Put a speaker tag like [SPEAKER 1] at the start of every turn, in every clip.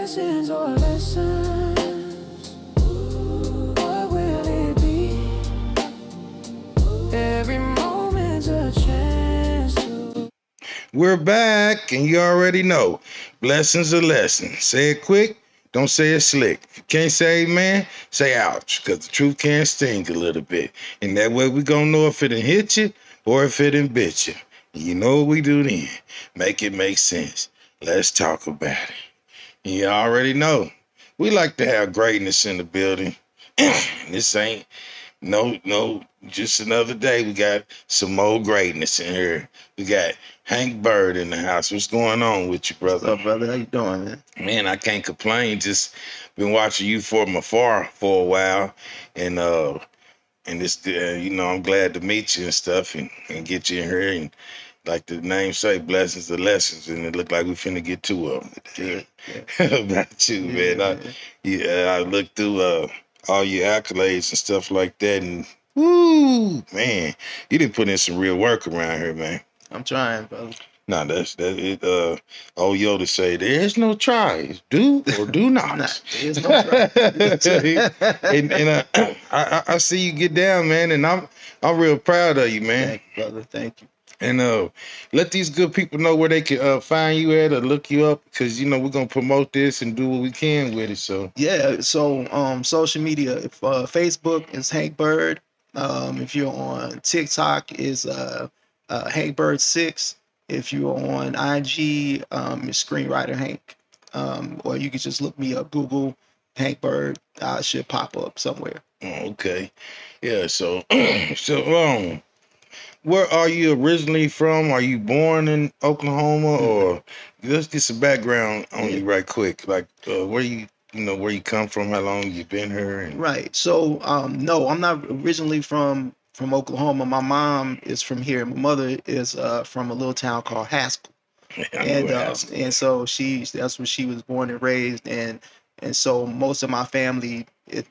[SPEAKER 1] Blessings or lessons, what will it be? Every moment's a chance to.
[SPEAKER 2] We're back, and you already know. Blessings are lessons. Say it quick, don't say it slick. If you can't say amen, say ouch, because the truth can sting a little bit. And that way we gonna know if it done hit you or if it done bit you. And you know what we do then? Make it make sense. Let's talk about it. You already know. We like to have greatness in the building. This ain't no, just another day. We got some more greatness in here. We got Hank Byrd in the house. What's going on with you, brother?
[SPEAKER 3] What's up, brother? How you doing, man?
[SPEAKER 2] Man, I can't complain. Just been watching you from afar for a while, and it's I'm glad to meet you and stuff, and get you in here, and like the name say, blessings are lessons, and it looked like we finna get two of them today.
[SPEAKER 3] Yeah.
[SPEAKER 2] About you, man. I looked through all your accolades and stuff like that, and woo, man, you didn't put in some real work around here, man.
[SPEAKER 3] I'm trying, brother.
[SPEAKER 2] Nah, that's that. Old Yoda say there's no tries, do or do not.
[SPEAKER 3] There's no try.
[SPEAKER 2] and I see you get down, man, and I'm real proud of you, man.
[SPEAKER 3] Thank you, brother. Thank you.
[SPEAKER 2] And let these good people know where they can find you at or look you up, because we're gonna promote this and do what we can with it. So
[SPEAKER 3] Yeah. So social media, if Facebook is Hank Byrd. If you're on TikTok is Hank Byrd 6. If you're on IG, it's Screenwriter Hank. Or you can just look me up, Google Hank Byrd. I should pop up somewhere.
[SPEAKER 2] okay, yeah. So where are you originally from? Are you born in Oklahoma, or let's get some background on you right quick? Like where you come from, how long you been here, and
[SPEAKER 3] Right. So no, I'm not originally from Oklahoma. My mom is from here. My mother is from a little town called Haskell.
[SPEAKER 2] I know where that's-
[SPEAKER 3] And so that's where she was born and raised, and so most of my family,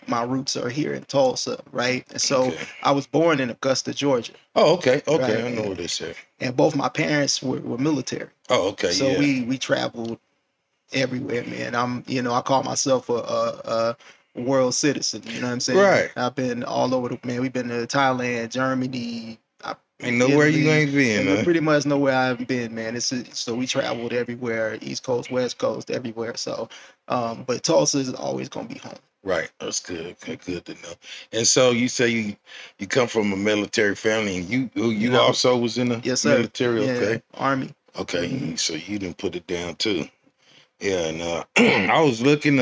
[SPEAKER 3] my roots are here in Tulsa, right? And so
[SPEAKER 2] Okay.
[SPEAKER 3] I was born in Augusta, Georgia,
[SPEAKER 2] Oh, okay,
[SPEAKER 3] Right.
[SPEAKER 2] I know what this is.
[SPEAKER 3] and both my parents were military.
[SPEAKER 2] Oh, okay,
[SPEAKER 3] So
[SPEAKER 2] yeah.
[SPEAKER 3] we traveled everywhere, man. I call myself a world citizen. You know what I'm saying?
[SPEAKER 2] Right.
[SPEAKER 3] I've been all over man. We've been to Thailand, Germany.
[SPEAKER 2] Ain't nowhere you
[SPEAKER 3] Italy,
[SPEAKER 2] ain't been,
[SPEAKER 3] and
[SPEAKER 2] huh?
[SPEAKER 3] pretty much nowhere I haven't been, man. So we traveled everywhere, East Coast, West Coast, everywhere. So, but Tulsa is always gonna be home.
[SPEAKER 2] Right, that's good. Okay, good to know. And so you say you come from a military family, and you also was in the
[SPEAKER 3] Yes, sir.
[SPEAKER 2] military.
[SPEAKER 3] Yeah,
[SPEAKER 2] Okay,
[SPEAKER 3] Army.
[SPEAKER 2] okay. So you didn't put it down too. Yeah, and I was looking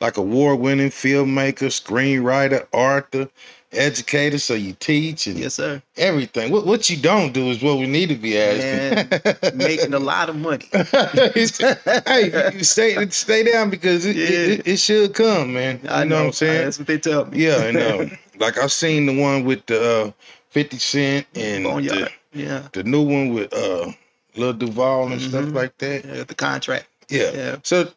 [SPEAKER 2] like award-winning filmmaker, screenwriter, author, educator. So you teach and
[SPEAKER 3] Yes, sir.
[SPEAKER 2] everything. What you don't do is what we need to be asking.
[SPEAKER 3] Man, making a lot of money.
[SPEAKER 2] Hey, you stay down, because it should come, man.
[SPEAKER 3] I
[SPEAKER 2] know what I'm saying?
[SPEAKER 3] That's what they tell me.
[SPEAKER 2] Yeah, and like I've seen the one with the 50 Cent and
[SPEAKER 3] Boneyard. Yeah.
[SPEAKER 2] the new one with Lil Duval and stuff like that.
[SPEAKER 3] Yeah, the contract.
[SPEAKER 2] Yeah.
[SPEAKER 3] Yeah.
[SPEAKER 2] So,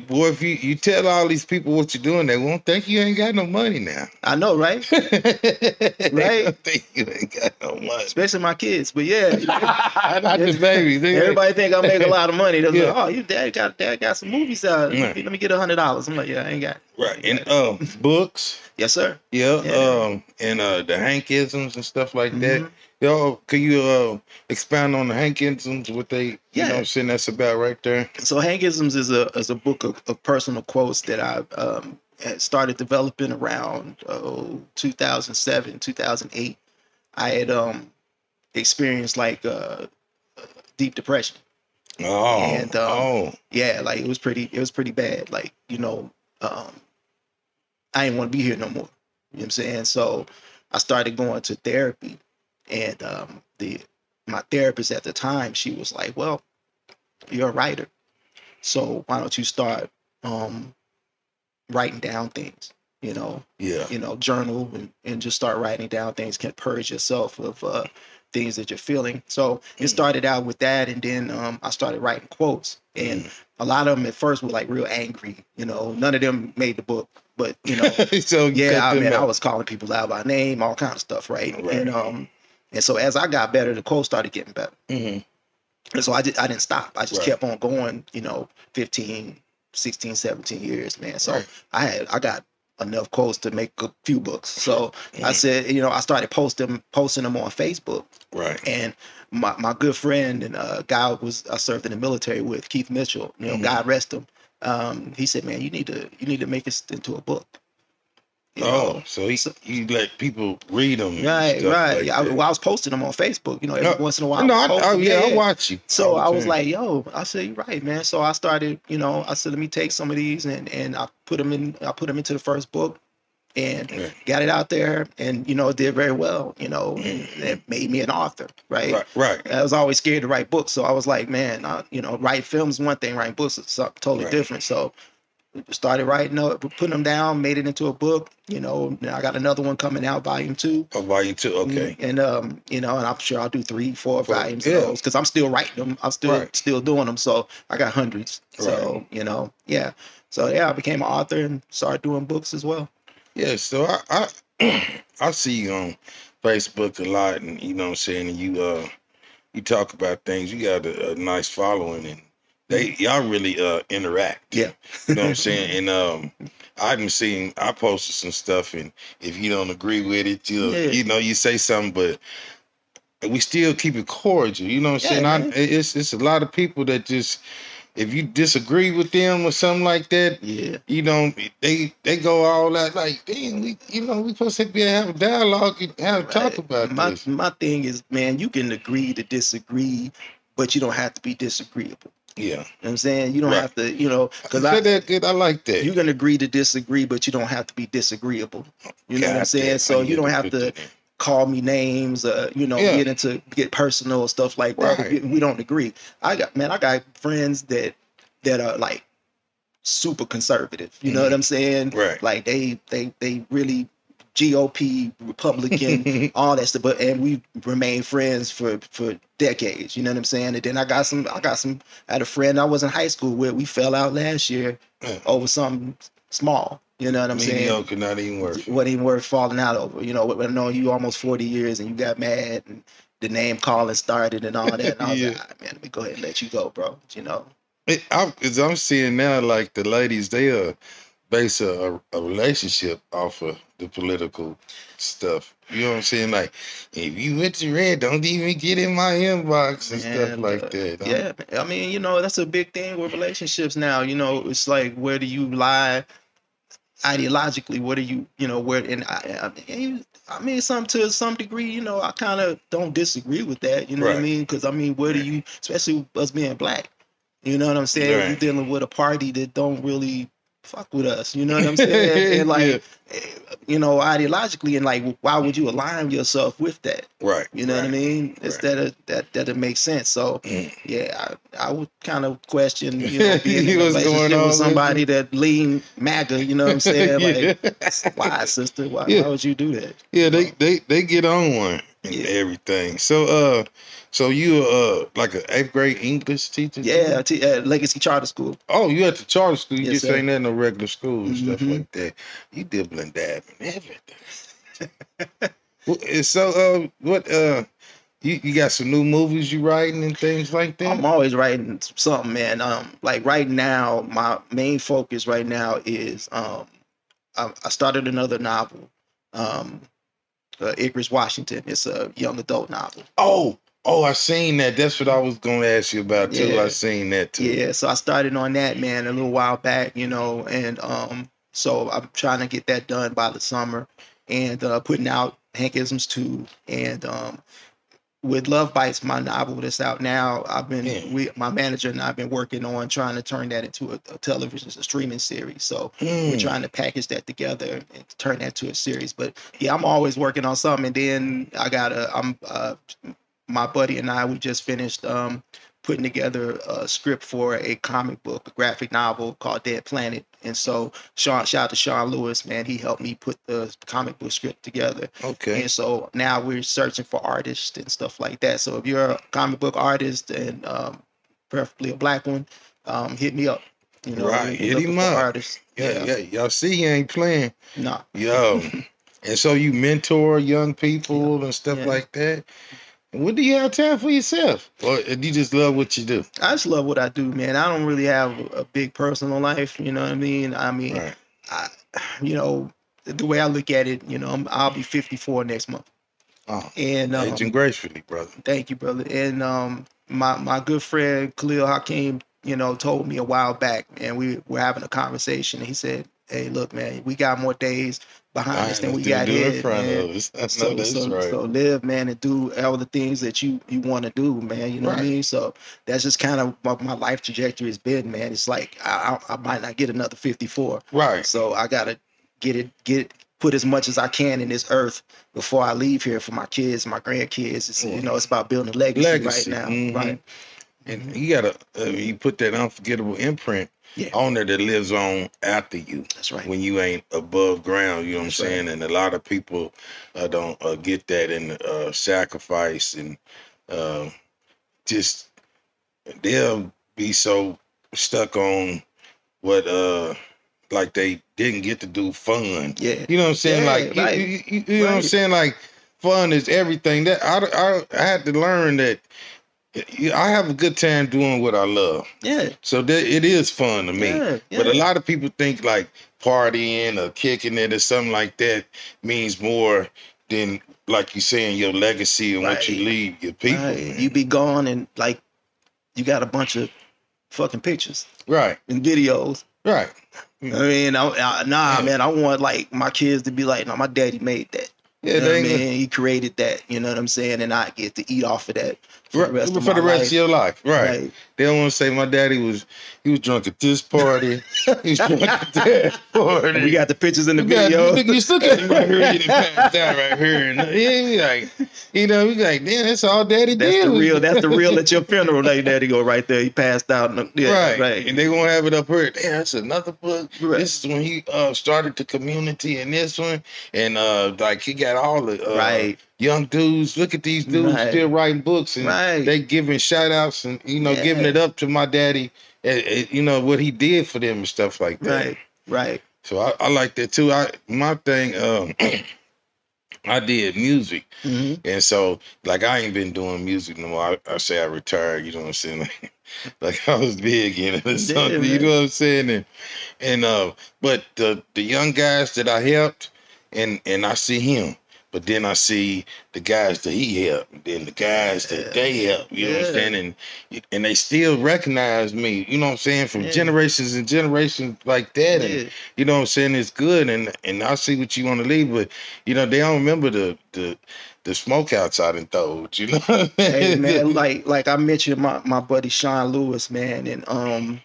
[SPEAKER 2] boy, if you tell all these people what you're doing, they won't think you ain't got no money now.
[SPEAKER 3] I know, right?
[SPEAKER 2] They
[SPEAKER 3] Right.
[SPEAKER 2] don't think you ain't got no money.
[SPEAKER 3] Especially my kids. But yeah,
[SPEAKER 2] Not the babies.
[SPEAKER 3] everybody think I make a lot of money. They're
[SPEAKER 2] Yeah.
[SPEAKER 3] like, "Oh, your dad got some movies out.
[SPEAKER 2] Yeah.
[SPEAKER 3] Let me get $100." I'm like, "Yeah, I ain't got it."
[SPEAKER 2] Right. And books.
[SPEAKER 3] Yes, sir.
[SPEAKER 2] Yeah.
[SPEAKER 3] Yeah.
[SPEAKER 2] And the Hankisms and stuff like that.
[SPEAKER 3] Mhm.
[SPEAKER 2] Yo, could you expound on the Hankisms? What they, you
[SPEAKER 3] Yeah.
[SPEAKER 2] know, what I'm saying, that's about right there.
[SPEAKER 3] So Hankisms is a book of personal quotes that I had started developing around 2007, 2008. I had experienced like deep depression.
[SPEAKER 2] Oh.
[SPEAKER 3] And,
[SPEAKER 2] oh.
[SPEAKER 3] Yeah, like it was pretty bad. Like, I didn't want to be here no more. You know what I'm saying? So I started going to therapy, and my therapist at the time, she was like, "Well, you're a writer, so why don't you start writing down things?
[SPEAKER 2] Yeah.
[SPEAKER 3] Journal and just start writing down things. Can purge yourself of things that you're feeling." So it started out with that, and then I started writing quotes, and a lot of them at first were like real angry. None of them made the book, but
[SPEAKER 2] So you
[SPEAKER 3] yeah,
[SPEAKER 2] cut them
[SPEAKER 3] I
[SPEAKER 2] out.
[SPEAKER 3] was calling people out by name, all kind of stuff, right?
[SPEAKER 2] Right.
[SPEAKER 3] And so as I got better, the quotes started getting better.
[SPEAKER 2] Mhm.
[SPEAKER 3] And so I didn't stop. I just
[SPEAKER 2] Right.
[SPEAKER 3] kept on going, 15, 16, 17 years, man. So
[SPEAKER 2] Right.
[SPEAKER 3] I got enough quotes to make a few books. So I
[SPEAKER 2] Mm.
[SPEAKER 3] said, I started posting them on Facebook.
[SPEAKER 2] Right.
[SPEAKER 3] And my good friend and guy I served in the military with, Keith Mitchell, God rest him. He said, man, you need to make this into a book.
[SPEAKER 2] Oh, so
[SPEAKER 3] So,
[SPEAKER 2] you let people read them and
[SPEAKER 3] right,
[SPEAKER 2] stuff
[SPEAKER 3] right.
[SPEAKER 2] like
[SPEAKER 3] Yeah,
[SPEAKER 2] that.
[SPEAKER 3] I was posting them on Facebook, every
[SPEAKER 2] No,
[SPEAKER 3] once in a while.
[SPEAKER 2] no,
[SPEAKER 3] I post them.
[SPEAKER 2] I watch you
[SPEAKER 3] So
[SPEAKER 2] all
[SPEAKER 3] I
[SPEAKER 2] the
[SPEAKER 3] was
[SPEAKER 2] time.
[SPEAKER 3] like, yo, I said, you're right, man. So I started, I said, let me take some of these and I put them into the first book and
[SPEAKER 2] Right.
[SPEAKER 3] got it out there and, it did very well, and it made me an author, right?
[SPEAKER 2] Right.
[SPEAKER 3] I was always scared to write books. So I was like, man, writing films is one thing, writing books is something totally
[SPEAKER 2] Right.
[SPEAKER 3] different. So started writing up, putting them down, made it into a book. Now I got another one coming out, volume 2.
[SPEAKER 2] Oh, volume 2. Okay.
[SPEAKER 3] And and I'm sure I'll do 3, 4 volumes
[SPEAKER 2] yeah.
[SPEAKER 3] of those because I'm still writing them. I'm still
[SPEAKER 2] Right.
[SPEAKER 3] still doing them. So I got hundreds. So yeah. So yeah, I became an author and started doing books as well.
[SPEAKER 2] Yeah. So I I see you on Facebook a lot, and you know what I'm saying, and you talk about things. You got a nice following, and y'all really interact.
[SPEAKER 3] Yeah.
[SPEAKER 2] You know what I'm saying? And I posted some stuff, and if you don't agree with it, you say something, but we still keep it cordial. You know what I'm saying?
[SPEAKER 3] man.
[SPEAKER 2] It's a lot of people that just, if you disagree with them or something like that, they go all out like, damn, we supposed to be able to have a dialogue and have a talk about this.
[SPEAKER 3] My thing is, man, you can agree to disagree, but you don't have to be disagreeable.
[SPEAKER 2] Yeah.
[SPEAKER 3] You know what I'm saying? You don't have to, because
[SPEAKER 2] I said that good. I like that.
[SPEAKER 3] You can agree to disagree, but you don't have to be disagreeable. You know what I'm saying? So you don't have to call me names, get personal and stuff like that.
[SPEAKER 2] Right.
[SPEAKER 3] If we don't agree. I got friends that are like super conservative. You know what I'm saying?
[SPEAKER 2] Right.
[SPEAKER 3] Like they really GOP, Republican, all that stuff. And we remain friends for decades. You know what I'm saying? And then I had a friend I was in high school with. We fell out last year over something small. You know what I'm saying?
[SPEAKER 2] Mediocre, not even worth.
[SPEAKER 3] Wasn't even worth falling out over. I know you almost 40 years and you got mad and the name calling started and all that. And I was like, man, let me go ahead and let you go, bro.
[SPEAKER 2] Because I'm seeing now, like the ladies, they base a relationship off of the political stuff. You know what I'm saying? Like, if you went to red, don't even get in my inbox and stuff like that.
[SPEAKER 3] Yeah, I mean, that's a big thing with relationships now. It's like, where do you lie ideologically? What do you, where? And I mean, to some degree, I kind of don't disagree with that. You know what I mean? Because where do you, especially us being black, you know what I'm saying?
[SPEAKER 2] Right.
[SPEAKER 3] You're dealing with a party that don't really fuck with us, you know what I'm saying? And like, ideologically, and like, why would you align yourself with that?
[SPEAKER 2] Right.
[SPEAKER 3] You know what I mean? Instead of that it makes sense. So I would kind of question, being in a relationship with somebody that lean MAGA, you know what I'm saying? Like, why, sister? Why would you do that?
[SPEAKER 2] Yeah, they get on one and everything. So you like an 8th grade English teacher?
[SPEAKER 3] Yeah, Legacy Charter School.
[SPEAKER 2] Oh, you at the charter school? You just
[SPEAKER 3] sir.
[SPEAKER 2] ain't at no regular school and stuff like that. You dibbling dabbing everything. So what you got some new movies you writing and things like that?
[SPEAKER 3] I'm always writing something, man. Like right now, my main focus right now is I started another novel, Icarus Washington. It's a young adult novel.
[SPEAKER 2] Oh, I seen that. That's what I was going to ask you about too.
[SPEAKER 3] Yeah.
[SPEAKER 2] I seen that too.
[SPEAKER 3] Yeah, so I started on that, man, a little while back, and so I'm trying to get that done by the summer, and putting out Hankisms 2, and with Love Bites, my novel that's out now, my manager and I've been working on trying to turn that into a television, a streaming series. So we're trying to package that together and turn that to a series. But yeah, I'm always working on something. And then my buddy and I, we just finished putting together a script for a comic book, a graphic novel called Dead Planet. And so shout out to Sean Lewis, man. He helped me put the comic book script together.
[SPEAKER 2] Okay.
[SPEAKER 3] And so now we're searching for artists and stuff like that. So if you're a comic book artist and preferably a black one, hit me up.
[SPEAKER 2] Right, hit him up.
[SPEAKER 3] Artists.
[SPEAKER 2] Yeah. Y'all see he ain't playing.
[SPEAKER 3] No.
[SPEAKER 2] Yo. And so you mentor young people and stuff like that. What do you have time for yourself? Or do you just love what you do?
[SPEAKER 3] I just love what I do, man. I don't really have a big personal life. You know what I mean?
[SPEAKER 2] Right.
[SPEAKER 3] I, you know, the way I look at it, you know, I'll be 54 next month.
[SPEAKER 2] Oh,
[SPEAKER 3] And
[SPEAKER 2] aging gracefully, brother.
[SPEAKER 3] thank you, brother. And my good friend Khalil Hakeem, you know, told me a while back, and we were having a conversation. And he said, "Hey, look, man, we got more days behind us than we got
[SPEAKER 2] do in
[SPEAKER 3] here,
[SPEAKER 2] front
[SPEAKER 3] man.
[SPEAKER 2] of us. I know
[SPEAKER 3] So,
[SPEAKER 2] that's
[SPEAKER 3] so,
[SPEAKER 2] right.
[SPEAKER 3] so live, man, and do all the things that you want to do, man. You know what I
[SPEAKER 2] Right.
[SPEAKER 3] mean? So that's just kind of what my life trajectory has been, man. It's like I might not get another 54,
[SPEAKER 2] Right.
[SPEAKER 3] so I gotta put as much as I can in this earth before I leave here for my kids, my grandkids. It's, you know, it's about building a legacy right now, right?
[SPEAKER 2] And you gotta you put that unforgettable imprint
[SPEAKER 3] Yeah,
[SPEAKER 2] on there that lives on after you.
[SPEAKER 3] that's right.
[SPEAKER 2] When you ain't above ground, you know what I'm
[SPEAKER 3] That's right.
[SPEAKER 2] saying? And a lot of people don't get that in sacrifice and just they'll be so stuck on what like they didn't get to do fun.
[SPEAKER 3] Yeah,
[SPEAKER 2] You know what I'm saying?
[SPEAKER 3] Yeah,
[SPEAKER 2] Like
[SPEAKER 3] right.
[SPEAKER 2] you know what I'm
[SPEAKER 3] Right.
[SPEAKER 2] saying? Like fun is everything. That I had to learn that I have a good time doing what I love.
[SPEAKER 3] Yeah,
[SPEAKER 2] So that it is fun to me.
[SPEAKER 3] yeah,
[SPEAKER 2] But a
[SPEAKER 3] yeah.
[SPEAKER 2] lot of people think like partying or kicking it or something like that means more than like you saying your legacy and what you
[SPEAKER 3] Right.
[SPEAKER 2] leave your people.
[SPEAKER 3] Right.
[SPEAKER 2] Man.
[SPEAKER 3] You be gone and like you got a bunch of fucking pictures
[SPEAKER 2] Right.
[SPEAKER 3] and videos.
[SPEAKER 2] Right.
[SPEAKER 3] I mean,
[SPEAKER 2] Yeah.
[SPEAKER 3] man, I want like my kids to be like, no, my daddy made that.
[SPEAKER 2] Yeah,
[SPEAKER 3] You know what I
[SPEAKER 2] they ain't
[SPEAKER 3] mean? He created that. You know what I'm saying? And I get to eat off of that for
[SPEAKER 2] right,
[SPEAKER 3] the rest of
[SPEAKER 2] for
[SPEAKER 3] my
[SPEAKER 2] the rest
[SPEAKER 3] life.
[SPEAKER 2] of your life. Right.
[SPEAKER 3] Right.
[SPEAKER 2] They don't want to say my daddy was drunk at this party. He was drunk at that party.
[SPEAKER 3] And we got the pictures in the
[SPEAKER 2] You got-
[SPEAKER 3] video.
[SPEAKER 2] you still got him right here. He done passed out right here. And he like, you know, we like, damn, that's all daddy
[SPEAKER 3] That's
[SPEAKER 2] did.
[SPEAKER 3] the real. That's the real at your funeral. Like daddy go right there. He passed out. Yeah,
[SPEAKER 2] Right.
[SPEAKER 3] right.
[SPEAKER 2] And they gonna have it up here. Damn, that's another book.
[SPEAKER 3] Right.
[SPEAKER 2] This is when he started the community in this one. And like he got all the
[SPEAKER 3] Right.
[SPEAKER 2] young dudes. Look at these dudes
[SPEAKER 3] Right.
[SPEAKER 2] still writing books and
[SPEAKER 3] Right.
[SPEAKER 2] they giving shout outs and you know
[SPEAKER 3] Yeah.
[SPEAKER 2] giving it up to my daddy. You know what he did for them and stuff like that.
[SPEAKER 3] Right. Right.
[SPEAKER 2] So I like that too. My thing I did music.
[SPEAKER 3] Hmm.
[SPEAKER 2] And so, like, I ain't been doing music no more. I say I retired, you know what I'm saying? Like I was big in it or something, you
[SPEAKER 3] man.
[SPEAKER 2] know what I'm saying? And but the young guys that I helped, and I see him, but then I see the guys that he helped, and then the guys that they helped, you know what I'm
[SPEAKER 3] Yeah.
[SPEAKER 2] saying? And they still recognize me, you know what I'm saying, from
[SPEAKER 3] Yeah.
[SPEAKER 2] generations and generations like that. And
[SPEAKER 3] Yeah.
[SPEAKER 2] you know what I'm saying? It's good, and I see what you want to leave, but you know they don't remember the smoke outside and throws, you know.
[SPEAKER 3] Hey man, like I mentioned my buddy Sean Lewis, man, and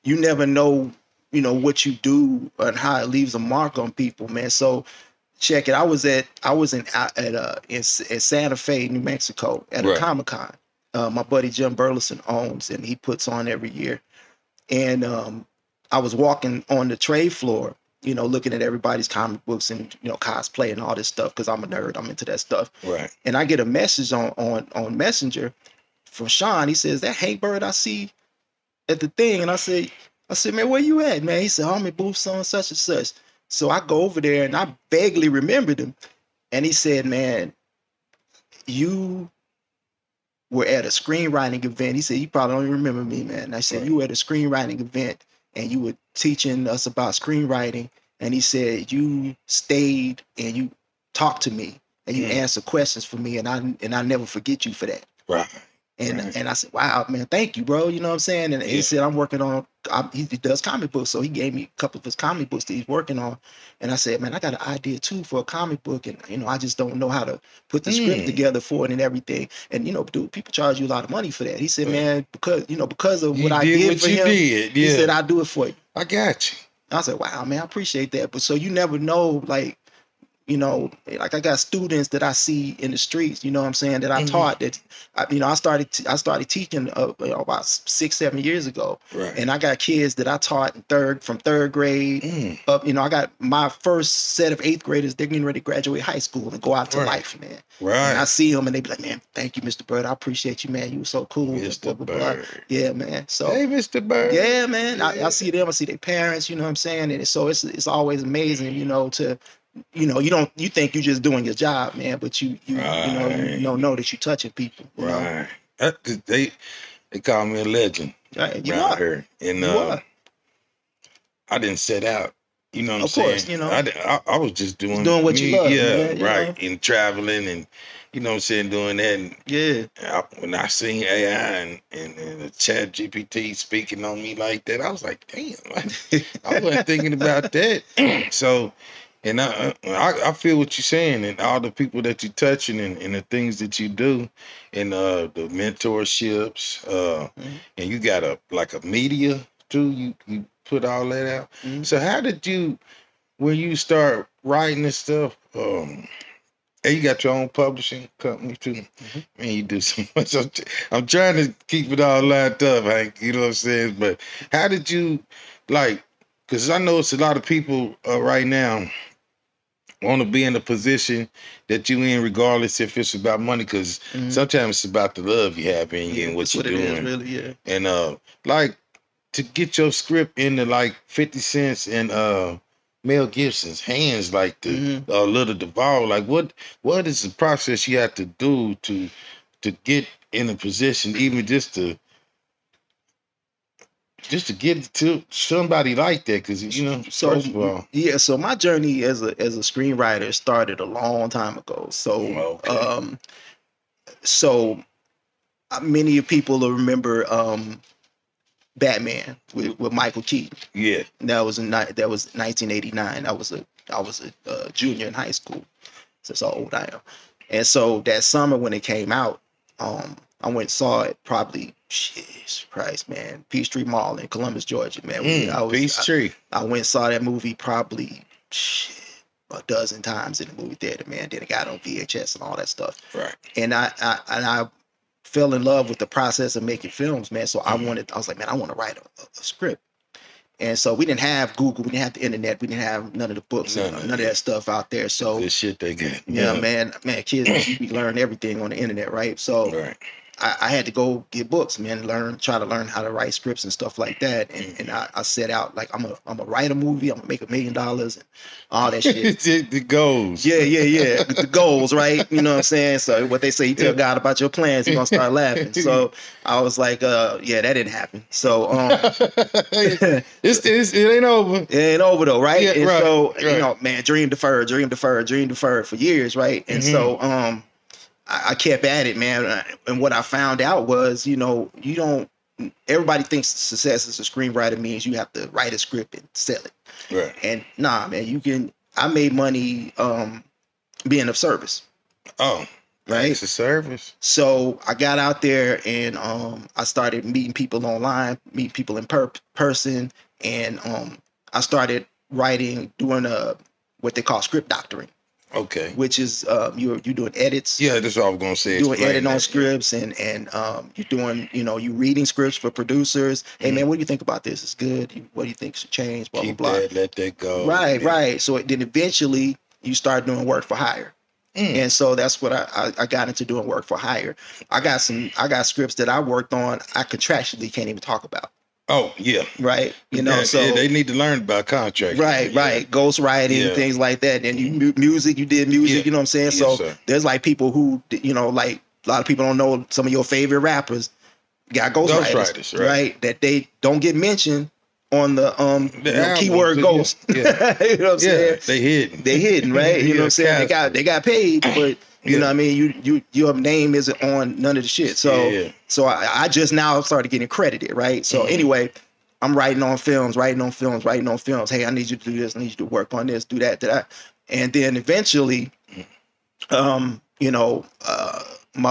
[SPEAKER 3] you never know, you know, what you do and how it leaves a mark on people, man. So check it. I was in Santa Fe, New Mexico, at a
[SPEAKER 2] Right.
[SPEAKER 3] Comic-Con. My buddy Jim Burleson owns, and he puts on every year. And I was walking on the trade floor, you know, looking at everybody's comic books and you know cosplay and all this stuff because I'm a nerd. I'm into that stuff.
[SPEAKER 2] Right.
[SPEAKER 3] And I get a message on Messenger from Sean. He says, "That Hank Byrd I see at the thing," and I said, "Man, where you at, man?" He said, "I'm in booth son such and such." So I go over there and I vaguely remembered him, and he said, "Man, you were at a screenwriting event." He said, "You probably don't even remember me, man." And I said,
[SPEAKER 2] Right.
[SPEAKER 3] "You were at a screenwriting event and you were teaching us about screenwriting." And he said, "You stayed and you talked to me and you answered questions for me, and I never forget you for that."
[SPEAKER 2] Right.
[SPEAKER 3] And
[SPEAKER 2] Right.
[SPEAKER 3] and I said, "Wow, man, thank you, bro." You know what I'm saying? And he
[SPEAKER 2] Yeah.
[SPEAKER 3] said, "I'm working on." He does comic books, so he gave me a couple of his comic books that he's working on. And I said, "Man, I got an idea too for a comic book, and you know, I just don't know how to put the script together for it and everything." And you know, dude, people charge you a lot of money for that. He said,
[SPEAKER 2] Right.
[SPEAKER 3] "Man, because of
[SPEAKER 2] You
[SPEAKER 3] what I
[SPEAKER 2] did
[SPEAKER 3] did
[SPEAKER 2] what
[SPEAKER 3] for
[SPEAKER 2] you
[SPEAKER 3] him,"
[SPEAKER 2] did.
[SPEAKER 3] he
[SPEAKER 2] Yeah.
[SPEAKER 3] said, "I'll do it for you."
[SPEAKER 2] I got you.
[SPEAKER 3] I said, "Wow, man, I appreciate that." But so you never know, like, you know, like I got students that I see in the streets, you know what I'm saying, that I taught that, I started teaching about 6-7 years ago.
[SPEAKER 2] Right.
[SPEAKER 3] And I got kids that I taught from third grade up, you know, I got my first set of 8th graders, they're getting ready to graduate high school and go out to
[SPEAKER 2] Right.
[SPEAKER 3] life, man.
[SPEAKER 2] Right.
[SPEAKER 3] And I see them and they be like, "Man, thank you, Mr. Byrd. I appreciate you, man. You were so cool."
[SPEAKER 2] Mr.
[SPEAKER 3] Blah, blah, blah.
[SPEAKER 2] Byrd.
[SPEAKER 3] Yeah, man. So
[SPEAKER 2] Hey, Mr. Byrd.
[SPEAKER 3] yeah, man. I see them. I see their parents. You know what I'm saying? And so it's always amazing, you know, to you think you're just doing your job, man, but you
[SPEAKER 2] Right.
[SPEAKER 3] don't know that you're touching people, you know.
[SPEAKER 2] Right. They call me a legend
[SPEAKER 3] Right, you
[SPEAKER 2] around
[SPEAKER 3] are,
[SPEAKER 2] here, and
[SPEAKER 3] you are,
[SPEAKER 2] I didn't set out. You know what I'm
[SPEAKER 3] of
[SPEAKER 2] saying?
[SPEAKER 3] course, you know,
[SPEAKER 2] I was just
[SPEAKER 3] just
[SPEAKER 2] doing
[SPEAKER 3] doing what you
[SPEAKER 2] me,
[SPEAKER 3] love,
[SPEAKER 2] yeah,
[SPEAKER 3] man, you
[SPEAKER 2] right,
[SPEAKER 3] know.
[SPEAKER 2] and traveling, and you know what I'm saying, doing that. And
[SPEAKER 3] Yeah,
[SPEAKER 2] when I seen AI and the Chat GPT speaking on me like that, I was like, damn, I wasn't thinking about that. So, and I feel what you're saying, and all the people that you're touching, and the things that you do, and the mentorships,
[SPEAKER 3] Mhm.
[SPEAKER 2] and you got a media too. You put all that out.
[SPEAKER 3] Mhm.
[SPEAKER 2] So how did you, when you start writing this stuff? And you got your own publishing company too.
[SPEAKER 3] Mhm.
[SPEAKER 2] Man, you do so much. I'm trying to keep it all lined up, Hank. You know what I'm saying? But how did you, like? Because I know it's a lot of people right now want to be in the position that you in, regardless if it's about money. Because
[SPEAKER 3] Mhm.
[SPEAKER 2] sometimes it's about the love you have in you
[SPEAKER 3] Yeah,
[SPEAKER 2] and what
[SPEAKER 3] that's
[SPEAKER 2] you're
[SPEAKER 3] what it is,
[SPEAKER 2] doing.
[SPEAKER 3] really. Yeah.
[SPEAKER 2] And like to get your script into like 50 cents and Mel Gibson's hands, like the
[SPEAKER 3] Mhm.
[SPEAKER 2] Little Duvall, like what is the process you have to do to get in a position, even just to get it to somebody like that? Because you know,
[SPEAKER 3] So
[SPEAKER 2] first of all,
[SPEAKER 3] yeah, so my journey as a screenwriter started a long time ago.
[SPEAKER 2] okay,
[SPEAKER 3] So many people will remember Batman with Michael Keaton.
[SPEAKER 2] yeah,
[SPEAKER 3] That was 1989. I was a junior in high school. So that's how old I am. And so that summer when it came out, I went and saw it probably, Jesus Christ, man, Peachtree Mall in Columbus, Georgia, man.
[SPEAKER 2] Peachtree,
[SPEAKER 3] I went and saw that movie probably a dozen times in the movie theater, man. Then it got on VHS and all that stuff.
[SPEAKER 2] right?
[SPEAKER 3] And I fell in love with the process of making films, man. So I was like, man, I want to write a script. And so we didn't have Google, we didn't have the internet, we didn't have none of the books,
[SPEAKER 2] No,
[SPEAKER 3] and
[SPEAKER 2] no,
[SPEAKER 3] none of
[SPEAKER 2] yeah.
[SPEAKER 3] that stuff out there. So
[SPEAKER 2] Good shit they got.
[SPEAKER 3] yeah, man, kids we learn everything on the internet, right? So
[SPEAKER 2] Right.
[SPEAKER 3] I had to go get books, man, try to learn how to write scripts and stuff like that. And I set out like I'm gonna write a movie, I'm gonna make $1 million and all that shit.
[SPEAKER 2] The goals.
[SPEAKER 3] Yeah. The goals, right? You know what I'm saying? So what they say, you tell God about your plans, he's gonna start laughing. So I was like, yeah, that didn't happen. So
[SPEAKER 2] it ain't over.
[SPEAKER 3] it ain't over though, right?
[SPEAKER 2] Yeah,
[SPEAKER 3] And
[SPEAKER 2] right,
[SPEAKER 3] so,
[SPEAKER 2] right.
[SPEAKER 3] man, dream deferred for years, right? And so I kept at it, man. And what I found out was, you don't, everybody thinks success as a screenwriter means you have to write a script and sell it.
[SPEAKER 2] Right.
[SPEAKER 3] And nah, man, I made money being of service.
[SPEAKER 2] Oh,
[SPEAKER 3] right?
[SPEAKER 2] It's a service.
[SPEAKER 3] So I got out there and I started meeting people online, meet people in person, and I started doing what they call script doctoring.
[SPEAKER 2] Okay.
[SPEAKER 3] Which is you're doing edits.
[SPEAKER 2] Yeah, that's what I was gonna say.
[SPEAKER 3] Doing editing on scripts and you're doing, you reading scripts for producers. Hey man, what do you think about this? It's good. What do you think should change? Blah,
[SPEAKER 2] Keep
[SPEAKER 3] blah, blah.
[SPEAKER 2] that, let that go.
[SPEAKER 3] Right,
[SPEAKER 2] Yeah.
[SPEAKER 3] right. So then eventually you start doing work for hire. And so that's what I got into doing, work for hire. I got scripts that I worked on I contractually can't even talk about.
[SPEAKER 2] Oh yeah.
[SPEAKER 3] Right. So
[SPEAKER 2] yeah, they need to learn about contracts.
[SPEAKER 3] Right. Ghostwriting, things like that. And you did music,
[SPEAKER 2] Yeah.
[SPEAKER 3] you know what I'm saying?
[SPEAKER 2] Yes,
[SPEAKER 3] So
[SPEAKER 2] sir.
[SPEAKER 3] there's like people who, like a lot of people don't know some of your favorite rappers got ghostwriters, right? That they don't get mentioned on the keyword ghost.
[SPEAKER 2] Yeah.
[SPEAKER 3] You know what I'm saying?
[SPEAKER 2] They hidden,
[SPEAKER 3] right? You know what I'm saying? They got paid, but you know what I mean? Your name isn't on none of the shit. So so I just now started getting credited, right? So anyway, I'm writing on films. Hey, I need you to do this, I need you to work on this, do that. And then eventually, my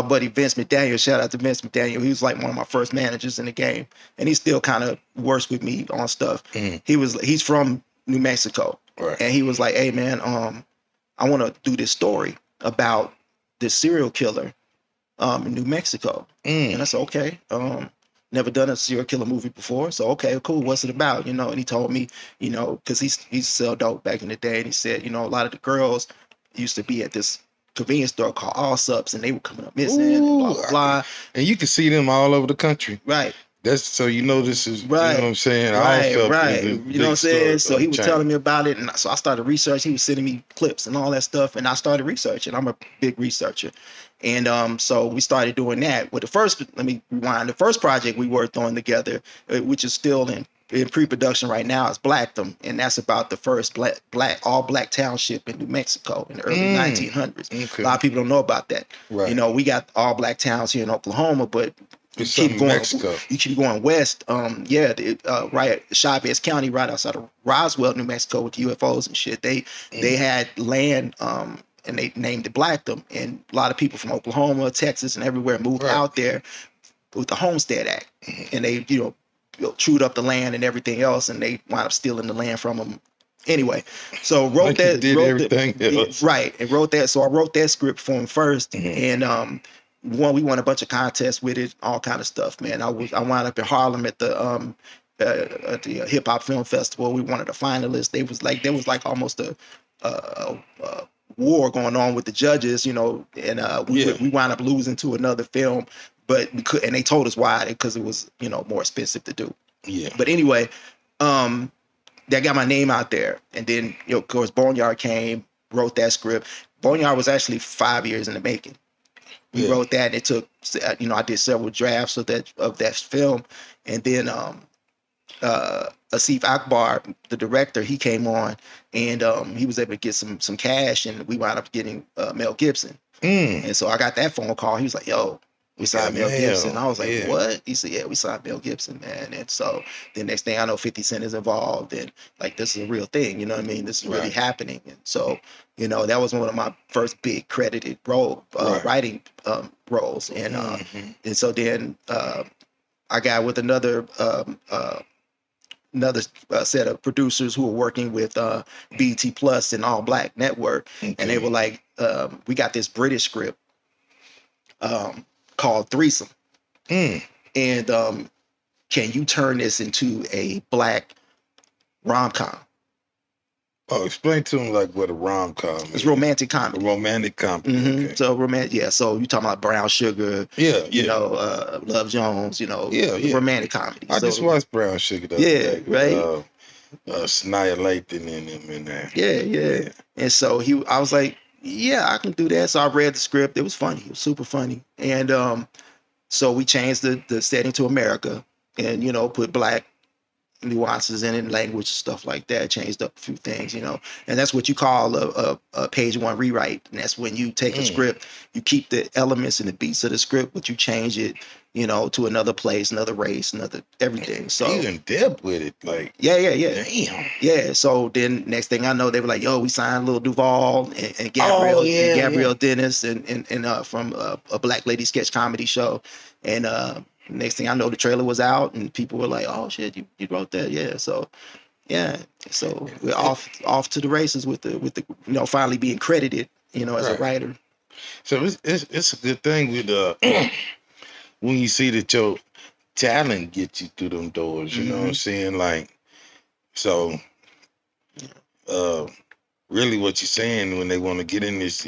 [SPEAKER 3] buddy Vince McDaniel, shout out to Vince McDaniel. He was like one of my first managers in the game, and he still kind of works with me on stuff. He's from New Mexico,
[SPEAKER 2] right.
[SPEAKER 3] And he was like, "Hey man, I want to do this story about this serial killer in New Mexico." And I said, "Okay, never done a serial killer movie before, so okay, cool. What's it about?" And he told me, because he sell dope back in the day, and he said, a lot of the girls used to be at this convenience store called All Subs, and they were coming up missing, and blah blah blah.
[SPEAKER 2] And you can see them all over the country.
[SPEAKER 3] Right.
[SPEAKER 2] That's so this is you know
[SPEAKER 3] Right.
[SPEAKER 2] what I'm saying. I
[SPEAKER 3] Right,
[SPEAKER 2] also
[SPEAKER 3] right.
[SPEAKER 2] is a
[SPEAKER 3] You know what
[SPEAKER 2] big
[SPEAKER 3] I'm saying?
[SPEAKER 2] story
[SPEAKER 3] So he was
[SPEAKER 2] chain.
[SPEAKER 3] telling me about it, and so I started researching. He was sending me clips and all that stuff, and I started researching. I'm a big researcher, and so we started doing that. With the first, let me rewind. The first project we worked on together, which is still in pre-production right now, is Blacktham, and that's about the first all black township in New Mexico in the early 1900s.
[SPEAKER 2] Okay.
[SPEAKER 3] A lot of people don't know about that.
[SPEAKER 2] Right.
[SPEAKER 3] You know, we got all black towns here in Oklahoma, but you
[SPEAKER 2] It's
[SPEAKER 3] keep
[SPEAKER 2] something
[SPEAKER 3] going.
[SPEAKER 2] Mexico.
[SPEAKER 3] You keep going west. Right at Chavez County, right outside of Roswell, New Mexico, with UFOs and shit. They had land, and they named it Blacktham, and a lot of people from Oklahoma, Texas, and everywhere moved
[SPEAKER 2] Right.
[SPEAKER 3] out there with the Homestead Act, and they chewed up the land and everything else, and they wound up stealing the land from them. Anyway, so
[SPEAKER 2] Like you did everything else.
[SPEAKER 3] right, and wrote that. So I wrote that script for him first, and we won a bunch of contests with it, all kind of stuff, man. I wound up in Harlem at the Hip Hop Film Festival. We wanted a finalist. There was like almost a war going on with the judges, and we wound up losing to another film, but we could, and they told us why, because it was more expensive to do.
[SPEAKER 2] Yeah.
[SPEAKER 3] But anyway, that got my name out there, and then of course Boneyard came, wrote that script. Boneyard was actually 5 years in the making. We wrote that. And it took, I did several drafts of that film, and then Asif Akbar, the director, he came on, and he was able to get some cash, and we wound up getting Mel Gibson. And so I got that phone call. He was like, "Yo, we signed Mel Gibson." I was like, "What?" He said, "Yeah, we signed Mel Gibson, man." And so the next thing I know, 50 Cent is involved, and like, this is a real thing. You know what I mean? This is really happening. And so that was one of my first big credited writing roles. And and so then I got with another set of producers who were working with BET Plus and All Black Network, and they were like, "We got this British script called Threesome, and can you turn this into a black rom-com?"
[SPEAKER 2] Oh, explain to him like what a rom-com is.
[SPEAKER 3] It's romantic comedy.
[SPEAKER 2] A romantic comedy. Okay.
[SPEAKER 3] So romantic, So you talking about Brown Sugar? Love Jones. Romantic comedy.
[SPEAKER 2] I just watched Brown Sugar. The other day,
[SPEAKER 3] right.
[SPEAKER 2] Sanaya Lathan and him in there.
[SPEAKER 3] Yeah. And so I was like, "Yeah, I can do that." So I read the script. It was funny. It was super funny. And so we changed the setting to America, and put black nuances in it, language, stuff like that. Changed up a few things, and that's what you call a page one rewrite. And that's when you take a script, you keep the elements and the beats of the script, but you change it, to another place, another race, another everything. So
[SPEAKER 2] you in depth with it, like
[SPEAKER 3] damn. Yeah. So then next thing I know, they were like, "Yo, we signed Lil Duval and Gabrielle, Gabrielle Dennis and from a Black Lady sketch comedy show." And next thing I know, the trailer was out, and people were like, "Oh shit, you wrote that?" Yeah. So we're off to the races with the finally being credited, as a writer.
[SPEAKER 2] So it's a good thing with when you see that your talent gets you through them doors. You know what I'm saying? Like, so really what you're saying when they want to get in this,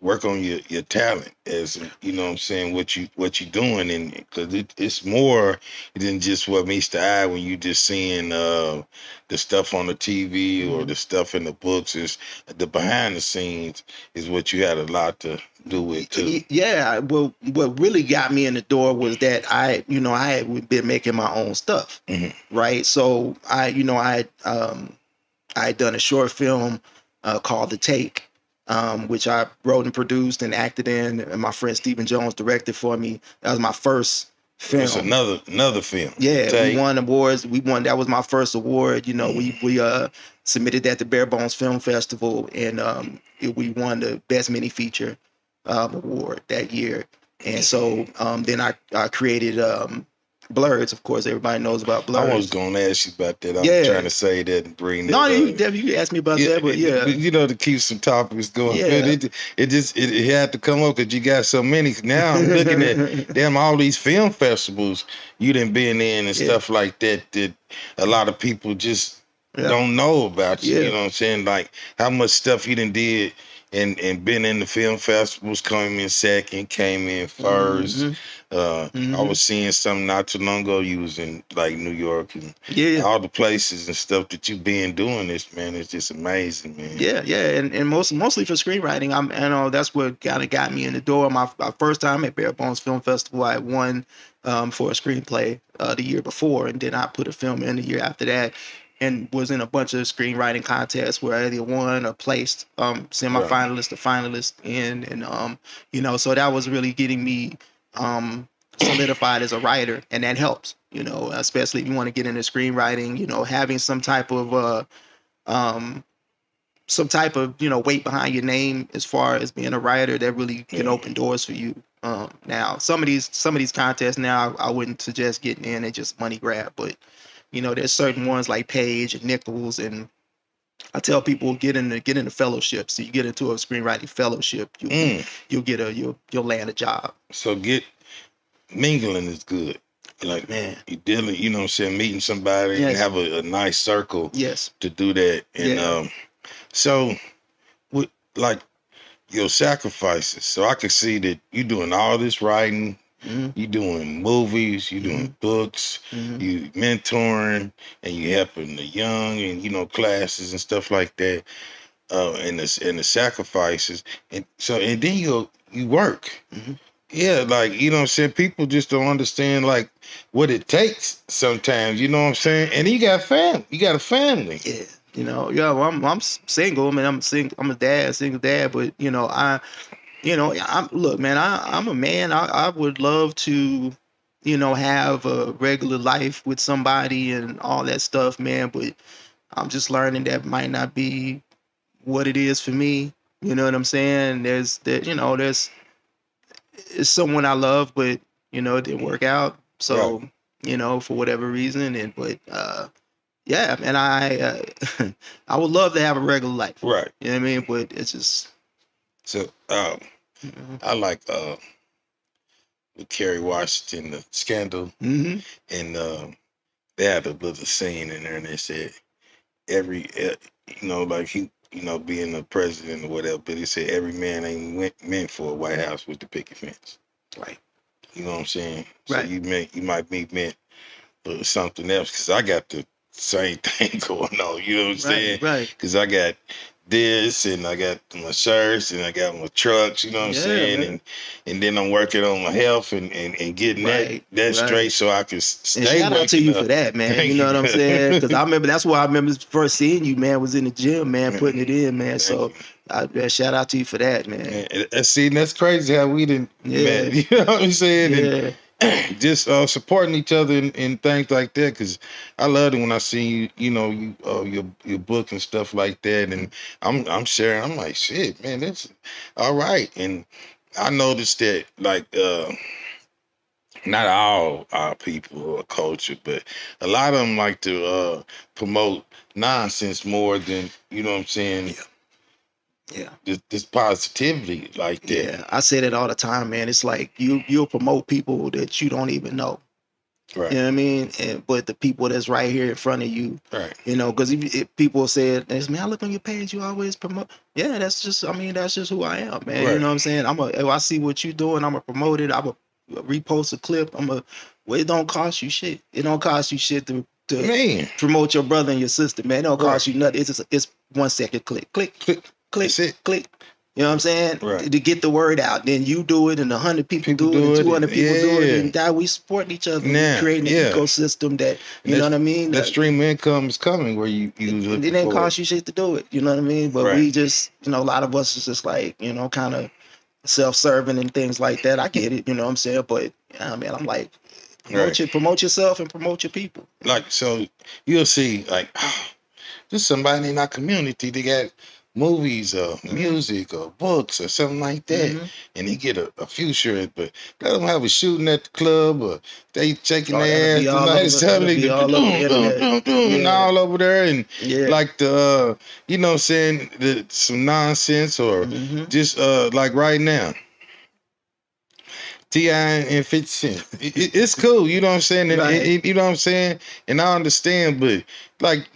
[SPEAKER 2] work on your talent, as you know what I'm saying, what you doing, and because it's more than just what meets the eye when you just seeing the stuff on the TV or the stuff in the books. Is the behind the scenes is what you had a lot to do with too.
[SPEAKER 3] Yeah, well, what really got me in the door was that I had been making my own stuff, right? So I had done a short film called The Take, which I wrote and produced and acted in, and my friend Stephen Jones directed for me. That was my first film.
[SPEAKER 2] It's another film.
[SPEAKER 3] Yeah,
[SPEAKER 2] Take.
[SPEAKER 3] we won awards. That was my first award. We submitted that to Bare Bones Film Festival, and we won the Best Mini Feature award that year. And so then I created Blurs. Of course, everybody knows about Blurs.
[SPEAKER 2] I was going to ask you about that. I'm trying to say that and bring that up.
[SPEAKER 3] You asked me about that, but
[SPEAKER 2] to keep some topics going. Yeah. It had to come up because you got so many. Now I'm looking at all these film festivals you done been in and stuff like that a lot of people just don't know about you. You know what I'm saying? Like how much stuff you done did and been in the film festivals, came in second, came in first.
[SPEAKER 3] Mm-hmm.
[SPEAKER 2] I
[SPEAKER 3] Mm-hmm.
[SPEAKER 2] was seeing something not too long ago. You was in like New York and
[SPEAKER 3] Yeah.
[SPEAKER 2] all the places and stuff that you've been doing this, man. It's just amazing, man.
[SPEAKER 3] Yeah, and mostly for screenwriting. That's what kind of got me in the door. My first time at Bare Bones Film Festival, I won for a screenplay the year before, and then I put a film in the year after that, and was in a bunch of screenwriting contests where I either won or placed
[SPEAKER 2] Right.
[SPEAKER 3] semifinalist or finalist in, and so that was really getting me solidified as a writer, and that helps, especially if you want to get into screenwriting, having um some type of weight behind your name as far as being a writer that really can
[SPEAKER 2] Yeah.
[SPEAKER 3] open doors for you. Now some of these contests now I wouldn't suggest getting in. They just money grab, but there's certain ones like Page and Nichols, and I tell people get into fellowships. So you get into a screenwriting fellowship,
[SPEAKER 2] Mm.
[SPEAKER 3] you'll land a job.
[SPEAKER 2] So mingling is good. Like
[SPEAKER 3] Man,
[SPEAKER 2] you dealing, you know what I'm saying, meeting somebody and
[SPEAKER 3] yes,
[SPEAKER 2] have a nice circle
[SPEAKER 3] yes,
[SPEAKER 2] to do that. And
[SPEAKER 3] yeah,
[SPEAKER 2] so with like your sacrifices. So I can see that you doing all this writing,
[SPEAKER 3] hmm,
[SPEAKER 2] you doing movies, you
[SPEAKER 3] hmm,
[SPEAKER 2] doing books,
[SPEAKER 3] hmm,
[SPEAKER 2] you mentoring, and you helping the young and classes and stuff like that. And the sacrifices, and so and then you work.
[SPEAKER 3] hmm.
[SPEAKER 2] Yeah, like what I'm saying. People just don't understand like what it takes sometimes. You know what I'm saying. And you got family. You got a family.
[SPEAKER 3] Yeah, yeah. Well, I'm single. I mean, I'm a dad, single dad. But I'm look, man. I'm a man. I would love to, have a regular life with somebody and all that stuff, man. But I'm just learning that might not be what it is for me. You know what I'm saying? There's it's someone I love, but it didn't work out.
[SPEAKER 2] Right.
[SPEAKER 3] So for whatever reason, yeah, and I would love to have a regular life.
[SPEAKER 2] Right.
[SPEAKER 3] You know what I mean? But it's just
[SPEAKER 2] So
[SPEAKER 3] mm-hmm.
[SPEAKER 2] I like with Kerry Washington, the scandal,
[SPEAKER 3] Mm-hmm.
[SPEAKER 2] and they had a little scene in there, and they said like he, being the president or whatever, but he said every man ain't meant for a White House with the picket fence.
[SPEAKER 3] Right.
[SPEAKER 2] You know what I'm saying? So
[SPEAKER 3] Right.
[SPEAKER 2] you might be meant for something else, because I got the same thing going on. You know what I'm saying?
[SPEAKER 3] Right.
[SPEAKER 2] Because I got this, and I got my shirts, and I got my trucks. You know what I'm
[SPEAKER 3] Yeah,
[SPEAKER 2] saying?
[SPEAKER 3] man.
[SPEAKER 2] And then I'm working on my health and getting
[SPEAKER 3] Right.
[SPEAKER 2] that
[SPEAKER 3] Right.
[SPEAKER 2] straight so I can
[SPEAKER 3] And
[SPEAKER 2] stay
[SPEAKER 3] shout out to
[SPEAKER 2] waking
[SPEAKER 3] you
[SPEAKER 2] up.
[SPEAKER 3] for that, man.
[SPEAKER 2] Thank
[SPEAKER 3] You know what I'm saying?
[SPEAKER 2] you.
[SPEAKER 3] Because that's why I remember first seeing you, man. Was in the gym, man,
[SPEAKER 2] Man,
[SPEAKER 3] putting it in, man.
[SPEAKER 2] thank
[SPEAKER 3] So, shout out to you for that, man.
[SPEAKER 2] And see, that's crazy how we didn't
[SPEAKER 3] Yeah.
[SPEAKER 2] met. You know what I'm saying?
[SPEAKER 3] Yeah.
[SPEAKER 2] And just supporting each other and things like that. Because I love it when I see you, your book and stuff like that. And I'm sharing. I'm like, shit, man, that's all right. And I noticed that like not all our people or culture, but a lot of them like to promote nonsense more than what I'm saying.
[SPEAKER 3] Yeah.
[SPEAKER 2] This positivity like that.
[SPEAKER 3] Yeah. I say that all the time, man. It's like you'll promote people that you don't even know.
[SPEAKER 2] Right.
[SPEAKER 3] You know what I mean? But the people that's right here in front of you,
[SPEAKER 2] Right.
[SPEAKER 3] because if people say, man, I look on your page, you always promote. Yeah, that's just who I am, man.
[SPEAKER 2] Right.
[SPEAKER 3] You know what I'm saying? If I see what you doing, I'm gonna promote it. I'm gonna repost a clip. Well, it don't cost you shit. It don't cost you shit to
[SPEAKER 2] Man,
[SPEAKER 3] promote your brother and your sister, man. It don't cost
[SPEAKER 2] Right.
[SPEAKER 3] you nothing. It's 1 second click, click,
[SPEAKER 2] click.
[SPEAKER 3] click,
[SPEAKER 2] That's it.
[SPEAKER 3] click. You know what I'm saying?
[SPEAKER 2] Right.
[SPEAKER 3] To get the word out. Then you do it, and 100 people do it, and 200 people do it, and that we supporting each other.
[SPEAKER 2] Now,
[SPEAKER 3] We creating an
[SPEAKER 2] yeah.
[SPEAKER 3] ecosystem that, you know what I mean?
[SPEAKER 2] That stream of income is coming where you
[SPEAKER 3] It
[SPEAKER 2] looking
[SPEAKER 3] didn't
[SPEAKER 2] for
[SPEAKER 3] cost you shit to do it. You know what I mean? But
[SPEAKER 2] Right.
[SPEAKER 3] we just, a lot of us is just like, kind of self-serving and things like that. I get it, you know what I'm saying? But, man, I'm like, promote yourself and promote your people.
[SPEAKER 2] Like, so you'll see, like, there's somebody in our community that got movies or music or books or something like that, and they get a few shirts, but let them have a shooting at the club, or they shaking their ass tonight, something and all over there, and like the you know what I'm saying, some nonsense, or just like right now, T.I. and 50 Cent. It's cool, you know what I'm saying? And you know what I'm saying? And I understand, but like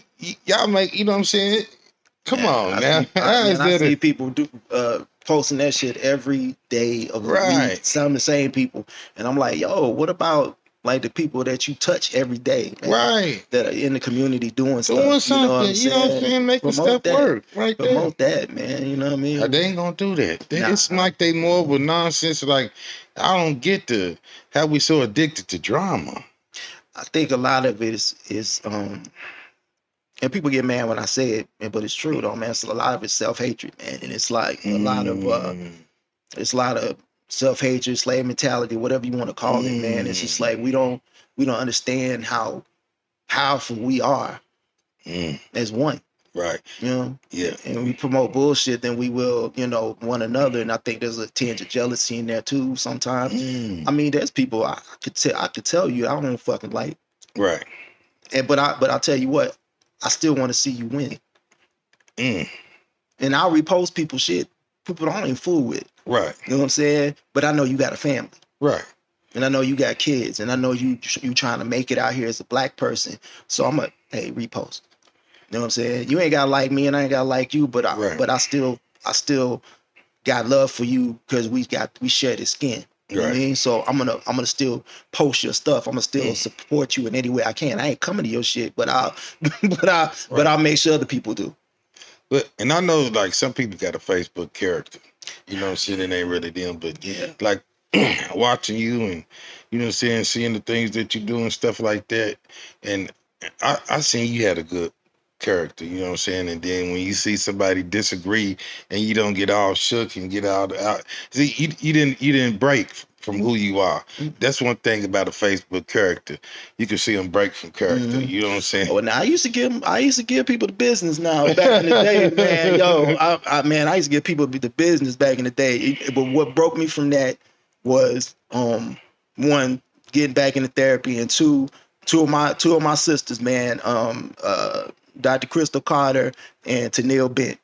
[SPEAKER 2] y'all make, you know what I'm saying? Come
[SPEAKER 3] Man,
[SPEAKER 2] on now. How is
[SPEAKER 3] I
[SPEAKER 2] that
[SPEAKER 3] see people posting that shit every day of the
[SPEAKER 2] Right.
[SPEAKER 3] week. Some of the same people, and I'm like, yo, what about like the people that you touch every day, man,
[SPEAKER 2] right?
[SPEAKER 3] that are in the community doing stuff?
[SPEAKER 2] Doing
[SPEAKER 3] You know what
[SPEAKER 2] something,
[SPEAKER 3] I'm
[SPEAKER 2] you know what I'm
[SPEAKER 3] saying?
[SPEAKER 2] saying? Making
[SPEAKER 3] Promote
[SPEAKER 2] stuff
[SPEAKER 3] that.
[SPEAKER 2] work right there.
[SPEAKER 3] Promote that, man. You know what I mean?
[SPEAKER 2] They ain't gonna do that.
[SPEAKER 3] Nah.
[SPEAKER 2] It's like they more of a nonsense. Like, I don't get how we so addicted to drama.
[SPEAKER 3] I think a lot of it is and people get mad when I say it, but it's true though, man. So a lot of it's self-hatred, man, and it's like a lot of it's a lot of self-hatred, slave mentality, whatever you want to call it, man. It's just like we don't understand how powerful we are as one.
[SPEAKER 2] Right.
[SPEAKER 3] You know?
[SPEAKER 2] Yeah.
[SPEAKER 3] And we promote bullshit, then we will, you know, one another. And I think there's a tinge of jealousy in there too sometimes. I mean, there's people I could tell you I don't fucking like.
[SPEAKER 2] Right.
[SPEAKER 3] But I'll tell you what, I still want to see you win. And I'll repost people's shit. People don't even fool with.
[SPEAKER 2] Right.
[SPEAKER 3] You know what I'm saying? But I know you got a family.
[SPEAKER 2] Right.
[SPEAKER 3] And I know you got kids. And I know you trying to make it out here as a black person. So I'm repost. You know what I'm saying? You ain't gotta like me and I ain't gotta like you, but I still got love for you because we share this skin. You know what I mean? So I'm gonna still post your stuff. I'm gonna still support you in any way I can. I ain't coming to your shit, but I'll make sure other people do.
[SPEAKER 2] But and I know like some people got a Facebook character. You know what I'm saying? It ain't really them, but like watching you and you know what I'm saying, seeing the things that you do and stuff like that. And I seen you had a good character, you know what I'm saying? And then when you see somebody disagree and you don't get all shook and get out see you didn't break from who you are. That's one thing about a Facebook character. You can see them break from character. You know what I'm saying?
[SPEAKER 3] Oh, now I used to give people the business now. Back in the day, man, I used to give people the business back in the day. But what broke me from that was one, getting back into therapy, and two of my sisters, man, Dr. Crystal Carter and Tennille Bent.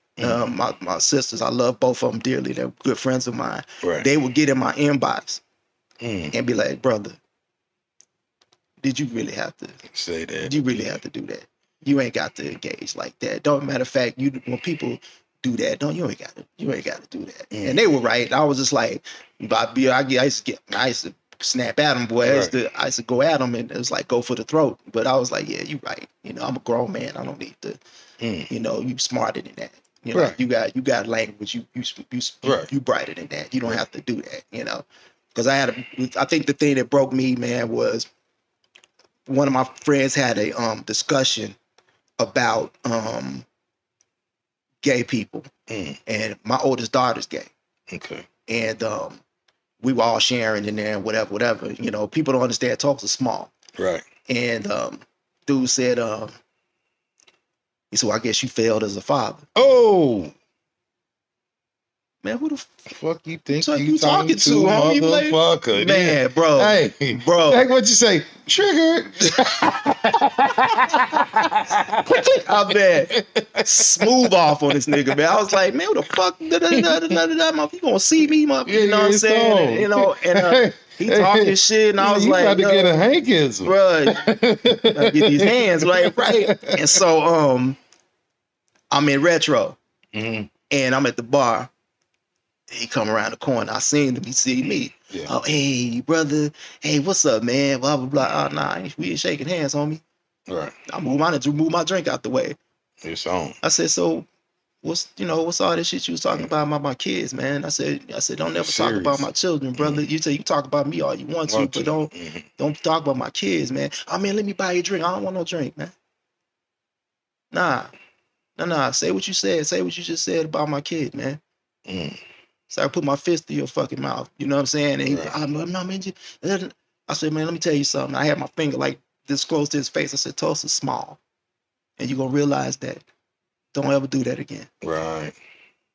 [SPEAKER 3] My sisters, I love both of them dearly. They're good friends of mine.
[SPEAKER 2] Right.
[SPEAKER 3] They would get in my inbox and be like, brother, did you really have to
[SPEAKER 2] say that?
[SPEAKER 3] Did you really have to do that? You ain't got to engage like that. Don't matter of fact, when people do that, you ain't got to do that. And they were right. I was just like, I used to snap at them, boy. I used to go at them, and it was like go for the throat. But I was like, yeah, you right. You know, I'm a grown man. I don't need to. You know, you smarter than that. You know, you got language. You brighter than that. You don't have to do that. You know, because I think the thing that broke me, man, was one of my friends had a discussion about gay people, and my oldest daughter's gay.
[SPEAKER 2] Okay. And
[SPEAKER 3] we were all sharing in there and whatever. You know, people don't understand talks are small.
[SPEAKER 2] Right.
[SPEAKER 3] And dude said, he said, well, I guess you failed as a father.
[SPEAKER 2] Oh.
[SPEAKER 3] Man, who the
[SPEAKER 2] fuck you think
[SPEAKER 3] you talking to,
[SPEAKER 2] homie? Motherfucker.
[SPEAKER 3] Man, bro.
[SPEAKER 2] Hey,
[SPEAKER 3] bro.
[SPEAKER 2] Like what you say, triggered.
[SPEAKER 3] I'm bad. Smooth off on this nigga, man. I was like, man, what the fuck? You gonna see me, you know what I'm saying? And, you know, and he talking shit, and I was like,
[SPEAKER 2] about to get a hankism,
[SPEAKER 3] bro. I get these hands, right? And so, I'm in retro, and I'm at the bar. He come around the corner. I seen him. He see me. Yeah. Oh, hey, brother. Hey, what's up, man? Blah, blah, blah. Oh, nah, we ain't shaking hands, homie.
[SPEAKER 2] Right.
[SPEAKER 3] I move my drink out the way.
[SPEAKER 2] It's on.
[SPEAKER 3] I said, so what's all this shit you was talking about my kids, man? I said, don't never talk about my children, brother. You say you talk about me all you want to, but don't talk about my kids, man. Oh, man, let me buy you a drink. I don't want no drink, man. Nah. Say what you said. Say what you just said about my kid, man. So I put my fist in your fucking mouth. You know what I'm saying? And I said, man, let me tell you something. I had my finger like this close to his face. I said, Tulsa's small. And you're going to realize that. Don't ever do that again.
[SPEAKER 2] Right.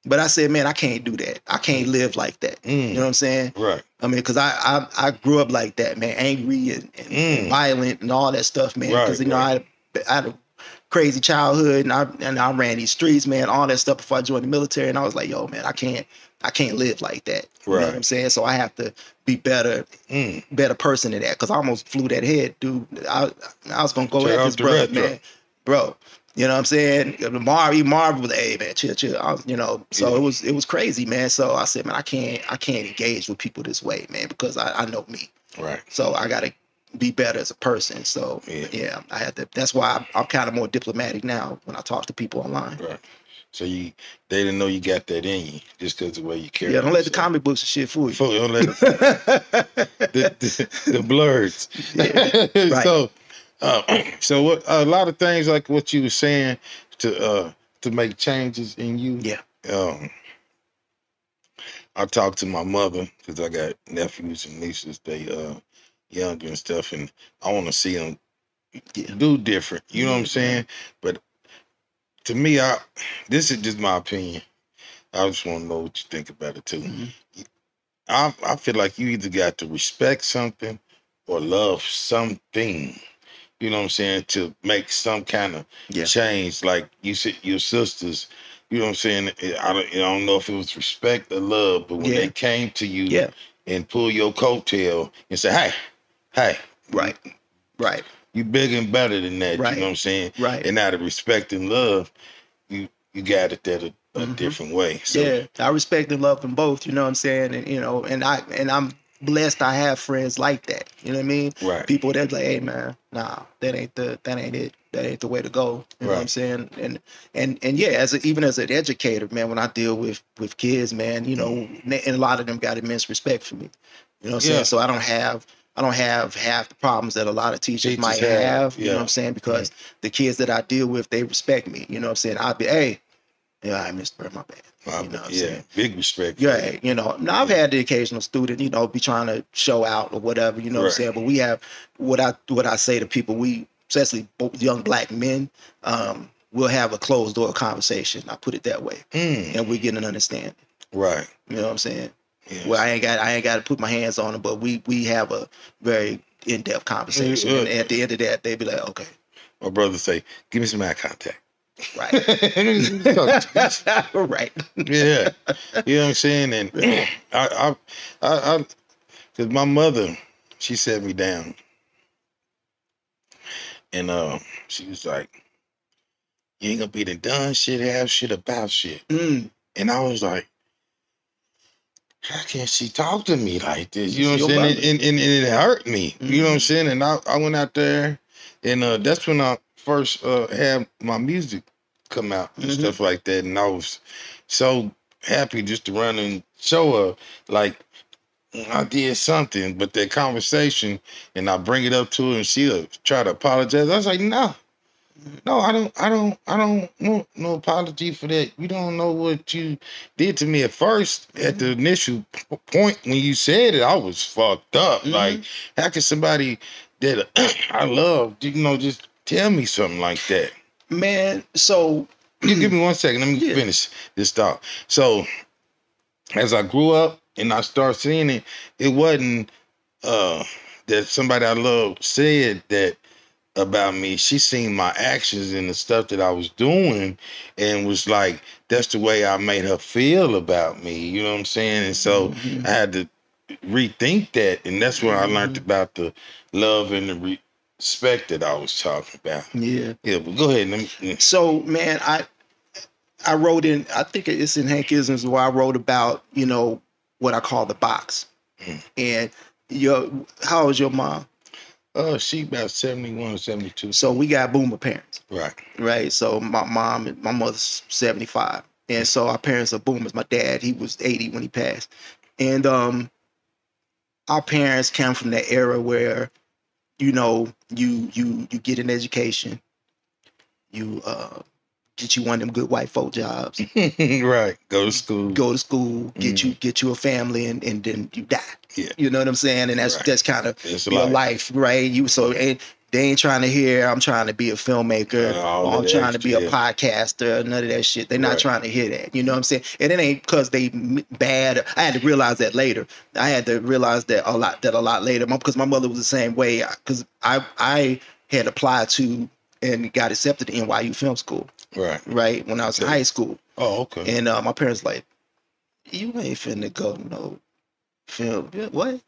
[SPEAKER 3] But I said, man, I can't do that. I can't live like that. You know what I'm saying?
[SPEAKER 2] Right.
[SPEAKER 3] I mean, because I grew up like that, man. Angry and violent and all that stuff, man. Because, you know, I had a crazy childhood, and I ran these streets, man, all that stuff before I joined the military. And I was like, yo, man, I can't live like that. You know what I'm saying? So I have to be better person than that. Because I almost flew that head, dude. I was gonna go at this brother, man. Bro, You know what I'm saying? Marv was, hey man, chill, chill. So
[SPEAKER 2] Yeah.
[SPEAKER 3] it was crazy, man. So I said, man, I can't engage with people this way, man, because I know me.
[SPEAKER 2] Right.
[SPEAKER 3] So I gotta be better as a person. So yeah, I had to. That's why I'm kind of more diplomatic now when I talk to people online.
[SPEAKER 2] Right. So they didn't know you got that in you just because of the way you carry.
[SPEAKER 3] Yeah, don't let the comic books and shit fool you.
[SPEAKER 2] Don't let the blurs.
[SPEAKER 3] Yeah, right.
[SPEAKER 2] So what? A lot of things like what you were saying to make changes in you.
[SPEAKER 3] Yeah.
[SPEAKER 2] I talked to my mother because I got nephews and nieces. They younger and stuff, and I want to see them do different. You know what I'm saying? But to me, this is just my opinion. I just want to know what you think about it too.
[SPEAKER 3] Mm-hmm.
[SPEAKER 2] I feel like you either got to respect something or love something. You know what I'm saying? To make some kind of change. Like you said, your sisters. You know what I'm saying? I don't know if it was respect or love, but when they came to you and pull your coattail and say, hey,
[SPEAKER 3] right,
[SPEAKER 2] you bigger and better than that.
[SPEAKER 3] Right.
[SPEAKER 2] You know what I'm saying?
[SPEAKER 3] Right.
[SPEAKER 2] And out of respect and love, you got it that a different way. So
[SPEAKER 3] yeah, I respect and love them both. You know what I'm saying? And and I'm blessed. I have friends like that. You know what I mean?
[SPEAKER 2] Right.
[SPEAKER 3] People that like, hey man, nah, that ain't it. That ain't the way to go. You know what I'm saying? And yeah, even as an educator, man, when I deal with kids, man, and a lot of them got immense respect for me. You know what I'm saying? So I don't have half the problems that a lot of teachers might have. You know what I'm saying? Because the kids that I deal with, they respect me. You know what I'm saying? I'll be, hey, yeah, I missed Byrd, my bad. You know what I'm saying?
[SPEAKER 2] Big respect.
[SPEAKER 3] Yeah, now I've had the occasional student, be trying to show out or whatever, you know what I'm saying? But we have what I say to people, we, especially young black men, we'll have a closed door conversation. I put it that way. And we get an understanding.
[SPEAKER 2] Right.
[SPEAKER 3] You know what I'm saying?
[SPEAKER 2] Yes.
[SPEAKER 3] Well, I ain't got to put my hands on them, but we have a very in-depth conversation. And at the end of that, they be like, okay.
[SPEAKER 2] My brother say, give me some eye contact.
[SPEAKER 3] Right. Right.
[SPEAKER 2] Yeah. You know what I'm saying? And I because my mother, she sat me down and she was like, you ain't gonna be the done shit, have shit about shit. And I was like, how can she talk to me like this? You know what I'm saying? And it hurt me. You know what I'm saying? And I went out there and that's when I first had my music come out and stuff like that. And I was so happy just to run and show her like I did something, but that conversation, and I bring it up to her and she'll try to apologize. I was like, no, I don't want no apology for that. You don't know what you did to me at first. At the initial point when you said it, I was fucked up. Like, how can somebody that I love, just tell me something like that?
[SPEAKER 3] Man, so
[SPEAKER 2] you give me 1 second. Let me finish this thought. So, as I grew up and I started seeing it, it wasn't that somebody I love said that about me. She seen my actions and the stuff that I was doing and was like, that's the way I made her feel about me. You know what I'm saying? And so I had to rethink that. And that's where I learned about the love and the respect that I was talking about.
[SPEAKER 3] Yeah.
[SPEAKER 2] Yeah, but go ahead.
[SPEAKER 3] So, man, I wrote in, I think it's in Hank Isms where I wrote about, what I call the box. And how old is your mom?
[SPEAKER 2] She about 71 or 72.
[SPEAKER 3] So we got boomer parents.
[SPEAKER 2] Right.
[SPEAKER 3] Right. So my mother's 75. And so our parents are boomers. My dad, he was 80 when he passed. And our parents come from that era where, you get an education, you get you one of them good white folk jobs.
[SPEAKER 2] Right. Go to school,
[SPEAKER 3] get you a family, and then you die.
[SPEAKER 2] Yeah.
[SPEAKER 3] You know what I'm saying? And that's kind of your life, right? And they ain't trying to hear, I'm trying to be a filmmaker, or I'm trying to be a podcaster, none of that shit. They're not trying to hear that. You know what I'm saying? And it ain't because they bad. I had to realize that later. I had to realize that a lot later. Because my mother was the same way. Because I had applied to and got accepted to NYU Film School. Right. When I was in high school.
[SPEAKER 2] Oh, okay.
[SPEAKER 3] And my parents like, you ain't finna go to no film. What?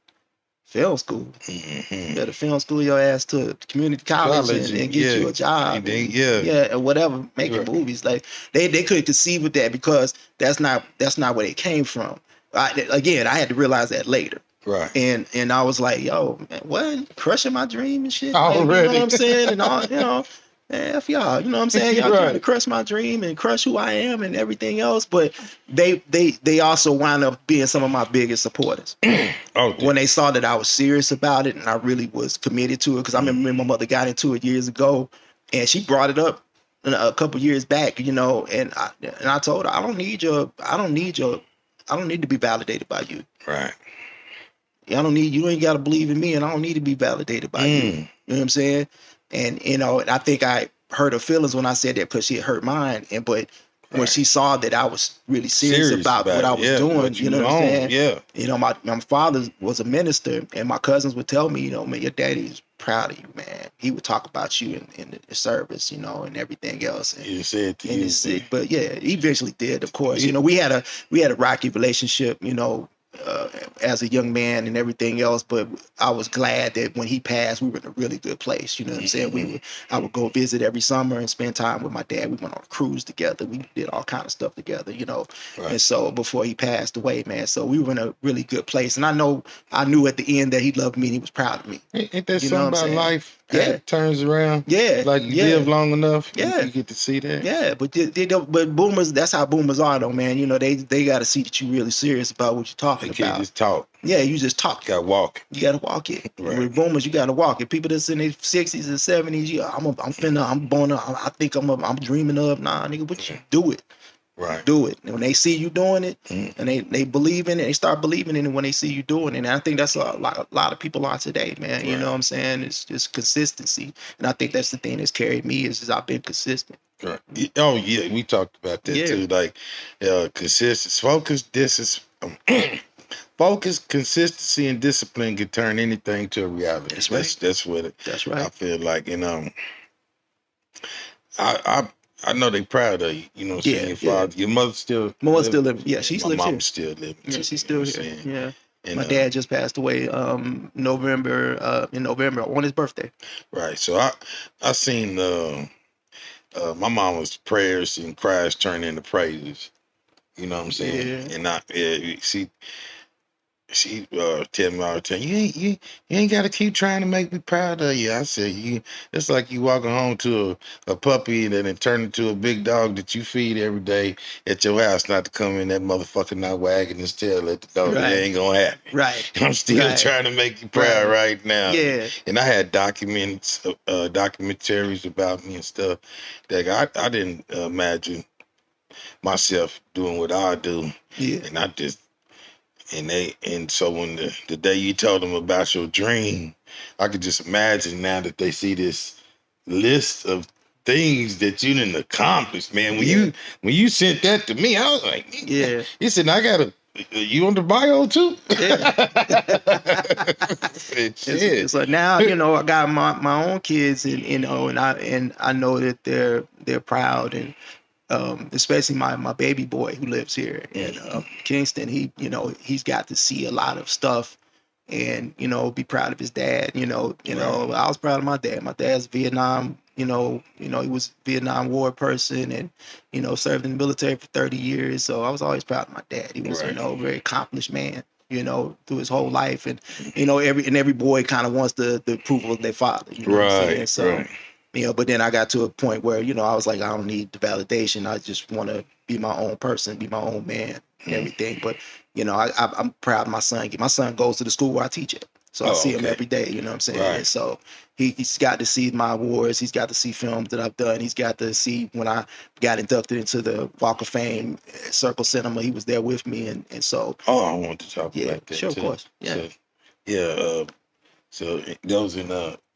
[SPEAKER 3] Film school.
[SPEAKER 2] Mm-hmm.
[SPEAKER 3] You better film school your ass to community college, and get you a job.
[SPEAKER 2] And then,
[SPEAKER 3] And whatever, making movies. Like they couldn't conceive with that because that's not where it came from. I had to realize that later.
[SPEAKER 2] Right.
[SPEAKER 3] And I was like, yo, man, what? Crushing my dream and shit.
[SPEAKER 2] Already.
[SPEAKER 3] Like, you know what I'm saying? And all, F y'all, you know what I'm saying? Y'all trying to crush my dream and crush who I am and everything else. But they also wound up being some of my biggest supporters. When they saw that I was serious about it and I really was committed to it. Because I remember my mother got into it years ago and she brought it up a couple years back, and I told her, I don't need to be validated by you.
[SPEAKER 2] Right.
[SPEAKER 3] You ain't got to believe in me, and I don't need to be validated by you. You know what I'm saying? And and I think I hurt her feelings when I said that because she had hurt mine. But when she saw that I was really serious about what I was doing, you know what I'm saying? Yeah. My father was a minister, and my cousins would tell me, man, your daddy's proud of you, man. He would talk about you in the service, and everything else. And
[SPEAKER 2] you said to you,
[SPEAKER 3] but yeah, he eventually did, of course. We had a rocky relationship, as a young man and everything else, but I was glad that when he passed, we were in a really good place. You know what I'm saying? I would go visit every summer and spend time with my dad. We went on a cruise together. We did all kind of stuff together, Right. And so before he passed away, man, so we were in a really good place. And I knew at the end that he loved me and he was proud of me.
[SPEAKER 2] Ain't that something about life?
[SPEAKER 3] Yeah,
[SPEAKER 2] it turns around.
[SPEAKER 3] Yeah,
[SPEAKER 2] like you live long enough.
[SPEAKER 3] Yeah,
[SPEAKER 2] you get to see that.
[SPEAKER 3] Yeah, but but boomers, that's how boomers are, though, man. They got to see that you're really serious about what you're talking about. You can't just talk. Yeah, you just talk.
[SPEAKER 2] You gotta walk.
[SPEAKER 3] You gotta walk it.
[SPEAKER 2] Right.
[SPEAKER 3] With boomers, you gotta walk it. People that's in their 60s and 70s, I think I'm dreaming of. Nah, nigga, what you do it.
[SPEAKER 2] Right.
[SPEAKER 3] Do it. And when they see you doing it, and they believe in it, they start believing in it when they see you doing it. And I think that's a lot of people are today, man. Right. You know what I'm saying? It's just consistency. And I think that's the thing that's carried me is I've been consistent.
[SPEAKER 2] Right. Oh yeah, we talked about that too. Like consistency, focus, consistency, and discipline can turn anything to a reality.
[SPEAKER 3] That's right.
[SPEAKER 2] That's what it.
[SPEAKER 3] That's right.
[SPEAKER 2] I feel like, I know they proud of you. You know what I'm saying? Your father, your mother still.
[SPEAKER 3] My mother still living. Yeah, she's living here.
[SPEAKER 2] My mom's still living.
[SPEAKER 3] Yeah, she's still here. Yeah.
[SPEAKER 2] And,
[SPEAKER 3] my dad just passed away in November on his birthday.
[SPEAKER 2] Right. So I seen my mama's prayers and cries turn into praises. You know what I'm saying? Yeah. And she tell me all the time, you ain't got to keep trying to make me proud of you. I said, it's like you walking home to a puppy that then turn into a big dog that you feed every day at your house, not to come in that motherfucker not wagging his tail at the dog. Right. That ain't gonna happen.
[SPEAKER 3] Right.
[SPEAKER 2] I'm still trying to make you proud right now.
[SPEAKER 3] Yeah.
[SPEAKER 2] And I had documentaries about me and stuff that I didn't imagine myself doing what I do.
[SPEAKER 3] Yeah.
[SPEAKER 2] And I just. And so when the day you told them about your dream, I could just imagine now that they see this list of things that you didn't accomplish, man. When you sent that to me, I was like,
[SPEAKER 3] yeah.
[SPEAKER 2] You said, you on the bio too?
[SPEAKER 3] Yeah. It's like now, I got my own kids, and I know that they're proud, and especially my baby boy who lives here in Kingston. He's got to see a lot of stuff and be proud of his dad. I was proud of my dad. My dad's Vietnam. He was a Vietnam War person and served in the military for 30 years. So I was always proud of my dad. He was a very accomplished man. Through his whole life, and every boy kind of wants the approval of their father. You know what I'm saying? So. But then I got to a point where, I was like, I don't need the validation. I just want to be my own person, be my own man and everything. But, I'm proud of my son. My son goes to the school where I teach at. So I see him every day, you know what I'm saying?
[SPEAKER 2] Right.
[SPEAKER 3] And so he's got to see my awards. He's got to see films that I've done. He's got to see when I got inducted into the Walk of Fame, Circle Cinema. He was there with me. And so.
[SPEAKER 2] Oh, I want to talk about that
[SPEAKER 3] sure,
[SPEAKER 2] too.
[SPEAKER 3] Of course. Yeah.
[SPEAKER 2] So those in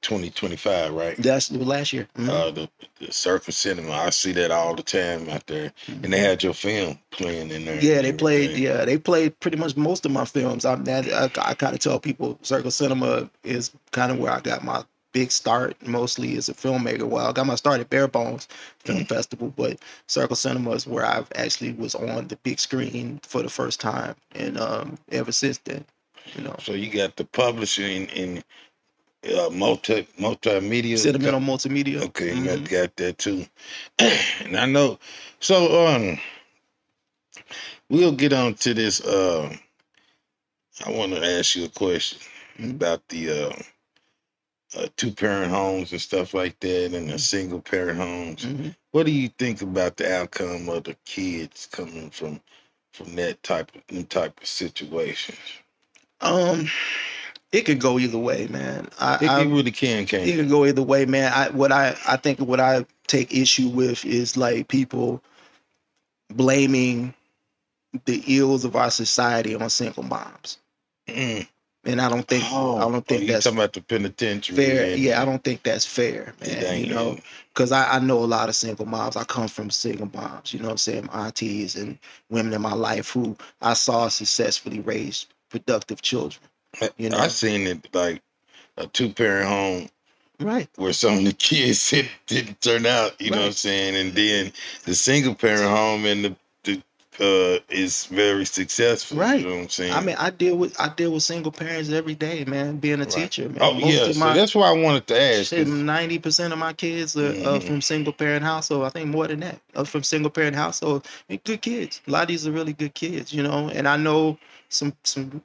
[SPEAKER 2] 2025, right?
[SPEAKER 3] That's last year.
[SPEAKER 2] Mm-hmm. The Circle Cinema, I see that all the time out there, and they had your film playing in there.
[SPEAKER 3] Yeah, they played pretty much most of my films. I kind of tell people Circle Cinema is kind of where I got my big start, mostly as a filmmaker. Well, I got my start at Bare Bones Film Festival, but Circle Cinema is where I've actually was on the big screen for the first time, and ever since then. You know,
[SPEAKER 2] So you got the publishing and multimedia.
[SPEAKER 3] sentimental multimedia.
[SPEAKER 2] Okay, you
[SPEAKER 3] Mm-hmm.
[SPEAKER 2] got that too. And I know. So we'll get on to this. I want to ask you a question
[SPEAKER 3] Mhm.
[SPEAKER 2] about the two-parent homes and stuff like that, and the single-parent homes.
[SPEAKER 3] Mm-hmm.
[SPEAKER 2] What do you think about the outcome of the kids coming from that type of situations?
[SPEAKER 3] It could go either way, man.
[SPEAKER 2] It really can, can't
[SPEAKER 3] It
[SPEAKER 2] it?
[SPEAKER 3] can go either way, man. I think what I take issue with is like people blaming the ills of our society on single moms,
[SPEAKER 2] Mm.
[SPEAKER 3] and I don't think
[SPEAKER 2] You
[SPEAKER 3] that's
[SPEAKER 2] talking about the penitentiary?
[SPEAKER 3] fair.
[SPEAKER 2] And
[SPEAKER 3] Yeah, I don't think that's fair,
[SPEAKER 2] it
[SPEAKER 3] man. You
[SPEAKER 2] ain't.
[SPEAKER 3] know, because I know a lot of single moms. I come from single moms. You know what I'm saying? Aunties and women in my life who I saw successfully raise productive children. You
[SPEAKER 2] I
[SPEAKER 3] know,
[SPEAKER 2] seen it like a two-parent home
[SPEAKER 3] right,
[SPEAKER 2] where some of the kids didn't turn out, you know what I'm
[SPEAKER 3] right.
[SPEAKER 2] saying? And then the single parent home and the is very successful, you
[SPEAKER 3] Right.
[SPEAKER 2] know what I'm
[SPEAKER 3] I
[SPEAKER 2] saying?
[SPEAKER 3] mean, I deal with single parents every day, man. Being a
[SPEAKER 2] Right.
[SPEAKER 3] teacher,
[SPEAKER 2] Oh
[SPEAKER 3] man. Most
[SPEAKER 2] yeah,
[SPEAKER 3] of
[SPEAKER 2] so
[SPEAKER 3] my
[SPEAKER 2] that's why I wanted to ask,
[SPEAKER 3] shit,
[SPEAKER 2] because
[SPEAKER 3] 90% of my kids are
[SPEAKER 2] mm-hmm,
[SPEAKER 3] from single parent household. I think more than that are from single parent household. And good kids. A lot of these are really good kids, you know. And I know some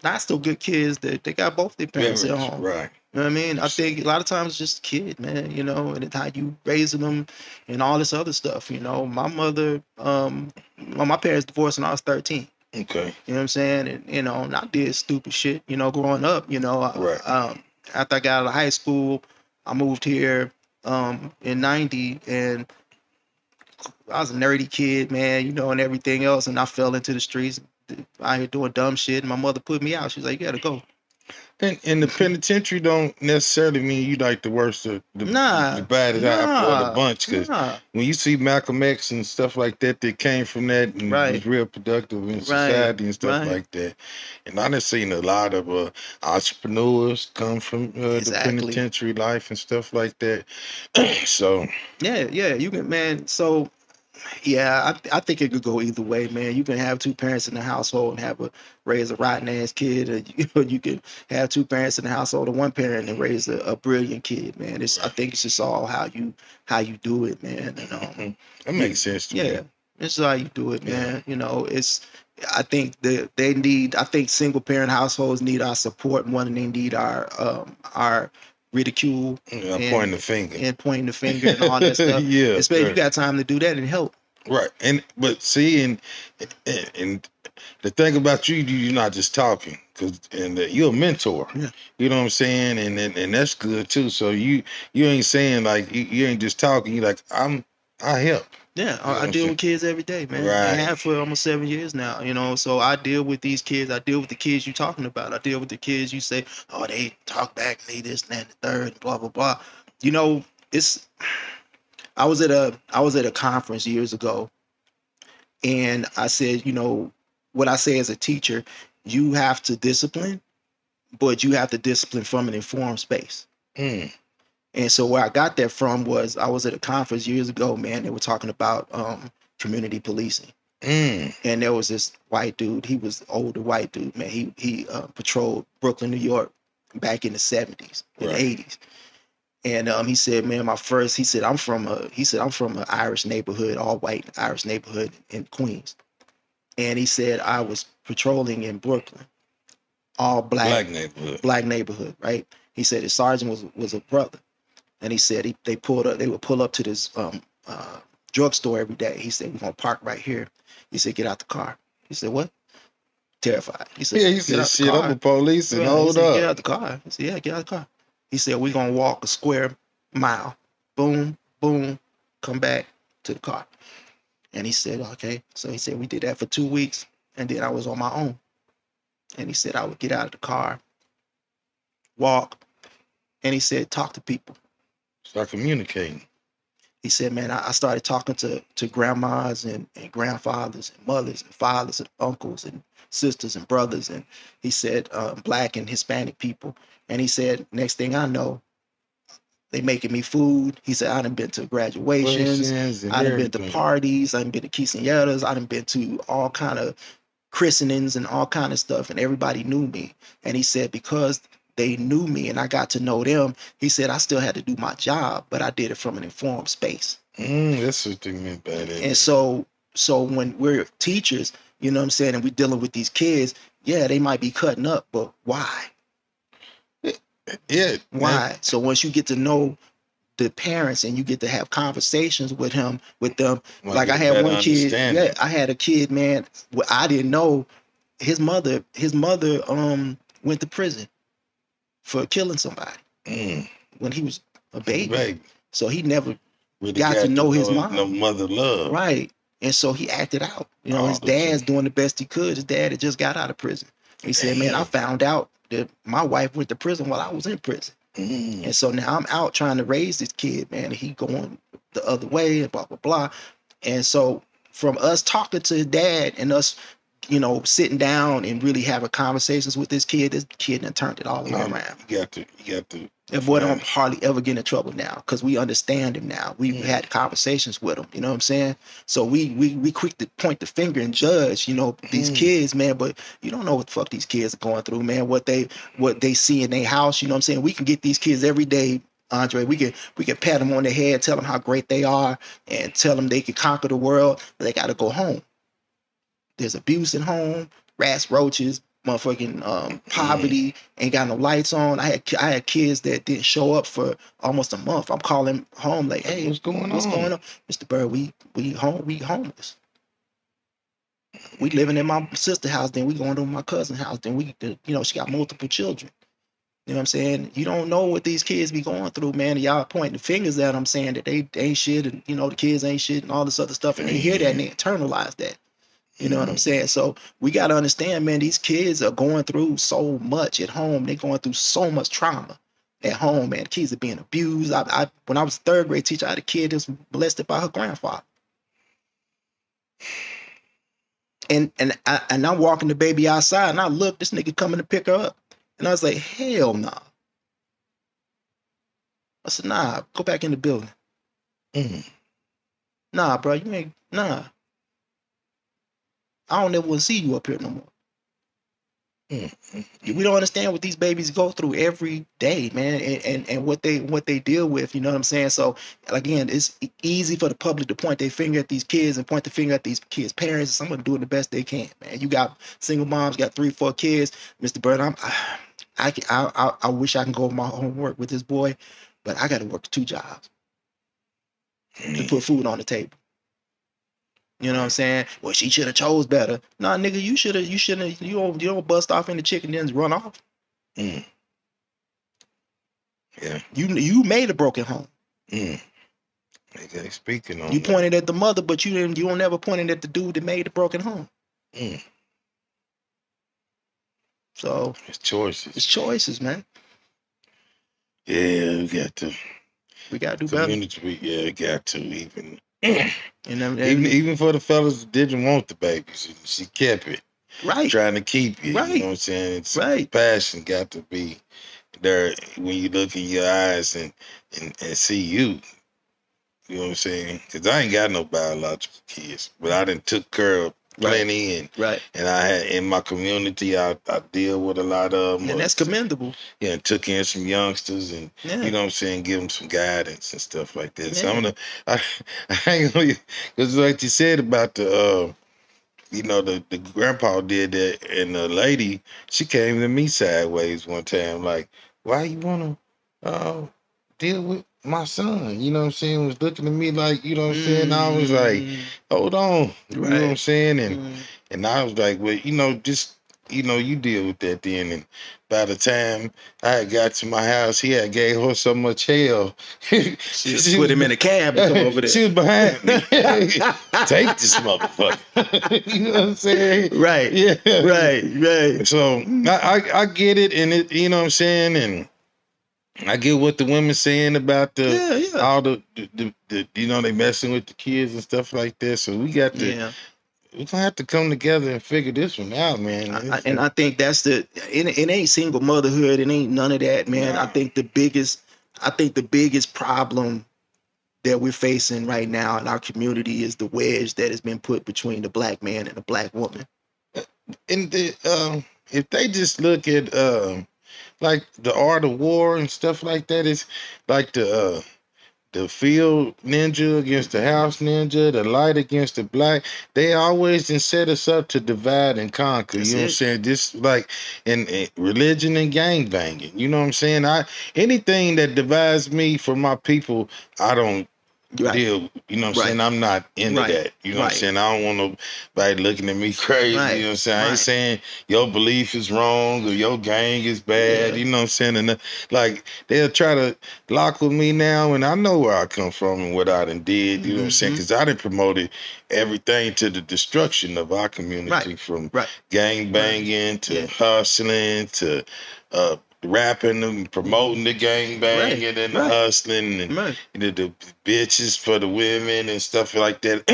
[SPEAKER 3] not so good kids that they got both their parents at
[SPEAKER 2] very
[SPEAKER 3] home.
[SPEAKER 2] right.
[SPEAKER 3] You know what I mean? I
[SPEAKER 2] So,
[SPEAKER 3] think a lot of times it's just a kid, man, you know, and it's how you raising them and all this other stuff. You know, my mother, well, my parents divorced when I was 13.
[SPEAKER 2] okay,
[SPEAKER 3] You know what I'm saying? And you know, and I did stupid shit. You know, growing up. You know,
[SPEAKER 2] right.
[SPEAKER 3] after I got out of high school, I moved here in '90, and I was a nerdy kid, man. You know, and everything else, and I fell into the streets. I here doing dumb shit, and my mother put me out. She's like, "You gotta go."
[SPEAKER 2] And the penitentiary don't necessarily mean you like the worst of the
[SPEAKER 3] Nah,
[SPEAKER 2] baddest apple of the
[SPEAKER 3] nah,
[SPEAKER 2] bunch, because
[SPEAKER 3] nah.
[SPEAKER 2] when you see Malcolm X and stuff like that that came from that and
[SPEAKER 3] Right,
[SPEAKER 2] was real productive in
[SPEAKER 3] right,
[SPEAKER 2] society and stuff
[SPEAKER 3] right.
[SPEAKER 2] like that, and I done seen a lot of entrepreneurs come from the
[SPEAKER 3] Exactly.
[SPEAKER 2] penitentiary life and stuff like that. So
[SPEAKER 3] Yeah, yeah. You can, man. So yeah, I think it could go either way, man. You can have two parents in the household and raise a rotten ass kid, or you can have two parents in the household and one parent and raise a brilliant kid, man. I think it's just all how you do it, man. And
[SPEAKER 2] that
[SPEAKER 3] you,
[SPEAKER 2] makes sense to
[SPEAKER 3] yeah,
[SPEAKER 2] me.
[SPEAKER 3] it's how you do it,
[SPEAKER 2] Yeah,
[SPEAKER 3] man. You know, I think I think single parent households need our support more than they need our ridicule
[SPEAKER 2] I'm
[SPEAKER 3] and
[SPEAKER 2] pointing the finger.
[SPEAKER 3] pointing the finger and all that stuff.
[SPEAKER 2] Yeah,
[SPEAKER 3] Especially if you got time to do that and help.
[SPEAKER 2] right. And but see, and the thing about you, you're not just talking, you're a mentor.
[SPEAKER 3] Yeah.
[SPEAKER 2] You know what I'm saying, and that's good too. So you ain't saying like you ain't just talking. You like I help.
[SPEAKER 3] Yeah,
[SPEAKER 2] You know
[SPEAKER 3] I
[SPEAKER 2] what I'm
[SPEAKER 3] deal
[SPEAKER 2] saying?
[SPEAKER 3] with kids every day, man. I
[SPEAKER 2] Right.
[SPEAKER 3] have for almost 7 years now, you know. So I deal with these kids. I deal with the kids you're talking about. I deal with the kids you say, oh, they talk back, they this and that, and the third, and blah blah blah. You know, it's. I was at a conference years ago, and I said, you know, what I say as a teacher, you have to discipline, but you have to discipline from an informed space.
[SPEAKER 2] Mm,
[SPEAKER 3] And so where I got that from was I was at a conference years ago, man. They were talking about community policing,
[SPEAKER 2] mm,
[SPEAKER 3] and there was this white dude. He was an older white dude, man. He patrolled Brooklyn, New York, back in the '70s, in the
[SPEAKER 2] right.
[SPEAKER 3] '80s. And he said, man, he said I'm from an Irish neighborhood, all white Irish neighborhood in Queens. And he said I was patrolling in Brooklyn, all
[SPEAKER 2] Black neighborhood.
[SPEAKER 3] black neighborhood, right? He said his sergeant was a brother. And he said they would pull up to this drugstore every day. He said, we're gonna park right here. He said, get out the car. He said, what? Terrified. He said,
[SPEAKER 2] Yeah, you
[SPEAKER 3] get
[SPEAKER 2] said
[SPEAKER 3] out the
[SPEAKER 2] shit. I'm
[SPEAKER 3] car.
[SPEAKER 2] the police and
[SPEAKER 3] Yeah, he
[SPEAKER 2] hold
[SPEAKER 3] said, get
[SPEAKER 2] up.
[SPEAKER 3] out the car. He said, yeah, get out the car. He said, we're gonna walk a square mile. Boom, boom, come back to the car. And he said, okay. So he said we did that for 2 weeks, and then I was on my own. And he said I would get out of the car, walk, and he said, talk to people.
[SPEAKER 2] Start communicating.
[SPEAKER 3] He said, man, I started talking to grandmas and grandfathers and mothers and fathers and uncles and sisters and brothers. And he said, black and Hispanic people. And he said, next thing I know, they making me food. He said, I done been to graduations.
[SPEAKER 2] Questions and
[SPEAKER 3] I done been to
[SPEAKER 2] everything.
[SPEAKER 3] parties. I done been to quinceañeras. I done been to all kind of christenings and all kind of stuff, and everybody knew me. And he said because they knew me and I got to know them, he said I still had to do my job, but I did it from an informed space.
[SPEAKER 2] That's what they meant by that.
[SPEAKER 3] And so when we're teachers, you know what I'm saying, and we're dealing with these kids, yeah, they might be cutting up, but why?
[SPEAKER 2] Yeah.
[SPEAKER 3] Why? So once you get to know the parents and you get to have conversations with them, like I had one kid, yeah, I had a kid, man, I didn't know his mother went to prison for killing somebody when he was a baby.
[SPEAKER 2] Right.
[SPEAKER 3] So he never
[SPEAKER 2] Really
[SPEAKER 3] got to know his mom.
[SPEAKER 2] No mother love.
[SPEAKER 3] Right. And so he acted out. You know, his dad's doing the best he could. His dad had just got out of prison. He said, man, I found out that my wife went to prison while I was in prison. And so now I'm out trying to raise this kid, man. And he going the other way and blah, blah, blah. And so from us talking to his dad and us, you know, sitting down and really having conversations with this kid done turned it all the way around.
[SPEAKER 2] You got to.
[SPEAKER 3] That boy don't hardly ever get in trouble now because we understand him now. We've had conversations with him, you know what I'm saying? So we quick to point the finger and judge, you know, these kids, man, but you don't know what the fuck these kids are going through, man, what they see in their house, you know what I'm saying? We can get these kids every day, Andre. We can pat them on the head, tell them how great they are, and tell them they can conquer the world, but they got to go home. There's abuse at home, rats, roaches, motherfucking poverty, ain't got no lights on. I had kids that didn't show up for almost a month. I'm calling home like, hey, what's going on? Mr. Byrd, we homeless. We living in my sister's house, then we going to my cousin's house, then she got multiple children. You know what I'm saying? You don't know what these kids be going through, man. And y'all pointing the fingers at them saying that they ain't shit and, you know, the kids ain't shit and all this other stuff. And they hear that and they internalize that. You know what I'm saying? So we got to understand, man, these kids are going through so much at home. They're going through so much trauma at home, man. Kids are being abused. When I was a third grade teacher, I had a kid that was molested by her grandfather. And I'm walking the baby outside and I look, this nigga coming to pick her up. And I was like, hell nah. I said, nah, go back in the building. Nah, bro, you ain't, nah. I don't ever want to see you up here no more. We don't understand what these babies go through every day, man, and what they deal with. You know what I'm saying? So again, it's easy for the public to point their finger at these kids and point the finger at these kids' parents. Someone doing the best they can, man. You got single moms, got 3, 4 kids. Mr. Byrd, I wish I can go over my homework with this boy, but I got to work 2 jobs to put food on the table. You know what I'm saying? Well, she should have chose better. Nah, nigga, you shouldn't. You don't bust off in the chicken and then run off.
[SPEAKER 2] Yeah.
[SPEAKER 3] You made a broken home.
[SPEAKER 2] Okay, speaking on
[SPEAKER 3] you pointed at the mother, but you don't never pointed at the dude that made the broken home. So
[SPEAKER 2] it's choices.
[SPEAKER 3] It's choices, man.
[SPEAKER 2] Yeah, we got to
[SPEAKER 3] do better.
[SPEAKER 2] We got to even.
[SPEAKER 3] And
[SPEAKER 2] even for the fellas that didn't want the babies, she kept it.
[SPEAKER 3] Right.
[SPEAKER 2] Trying to keep it.
[SPEAKER 3] Right.
[SPEAKER 2] You know what I'm saying? It's
[SPEAKER 3] right.
[SPEAKER 2] Passion got to be there when you look in your eyes and see you. You know what I'm saying? Because I ain't got no biological kids, but I done took care of plenty, and I had in my community, I deal with a lot of them.
[SPEAKER 3] And that's commendable.
[SPEAKER 2] Yeah, and took in some youngsters, and you know what I'm saying, give them some guidance and stuff like that. So I ain't gonna, because like you said about the the grandpa did that, and the lady, she came to me sideways one time, like, why you wanna deal with my son? You know what I'm saying? Was looking at me like, you know what I'm saying? I was like, hold on. You know what I'm saying? And I was like, well, just, you deal with that then. And by the time I had got to my house, he had gave her so much hell.
[SPEAKER 3] She put him in a cab and come over there.
[SPEAKER 2] She was behind me. Take this motherfucker. You know what I'm saying?
[SPEAKER 3] Right.
[SPEAKER 2] Yeah.
[SPEAKER 3] Right.
[SPEAKER 2] So I get it, and it, you know what I'm saying? And I get what the women saying about all the they messing with the kids and stuff like that. So we got to we're gonna have to come together and figure this one out, man.
[SPEAKER 3] I think that's it ain't single motherhood, it ain't none of that, man. I think the biggest problem that we're facing right now in our community is the wedge that has been put between the black man and the black woman.
[SPEAKER 2] And if they just look at like the art of war and stuff like that, it's like the field ninja against the house ninja, the light against the black. They always done set us up to divide and conquer.
[SPEAKER 3] That's
[SPEAKER 2] You know what I'm
[SPEAKER 3] it.
[SPEAKER 2] saying? Just like in religion and gang banging. You know what I'm saying? Anything that divides me from my people, I don't
[SPEAKER 3] Right,
[SPEAKER 2] deal. You know what I'm
[SPEAKER 3] right,
[SPEAKER 2] saying? I'm not into
[SPEAKER 3] right,
[SPEAKER 2] that. You know what I'm
[SPEAKER 3] right,
[SPEAKER 2] saying? I don't want nobody looking at me crazy. You know
[SPEAKER 3] right,
[SPEAKER 2] what I'm saying? I ain't
[SPEAKER 3] right.
[SPEAKER 2] saying your belief is wrong or your gang is bad.
[SPEAKER 3] Yeah.
[SPEAKER 2] You know what I'm saying? And like they'll try to lock with me now, and I know where I come from and what I done did. You know what I'm saying?
[SPEAKER 3] Mm-hmm.
[SPEAKER 2] Because I done promoted everything to the destruction of our
[SPEAKER 3] Right,
[SPEAKER 2] community, from
[SPEAKER 3] right,
[SPEAKER 2] gang
[SPEAKER 3] right.
[SPEAKER 2] banging to
[SPEAKER 3] Yeah.
[SPEAKER 2] hustling to rapping and promoting the gang
[SPEAKER 3] Right,
[SPEAKER 2] banging and the
[SPEAKER 3] right,
[SPEAKER 2] hustling and
[SPEAKER 3] right.
[SPEAKER 2] the bitches for the women and stuff like that.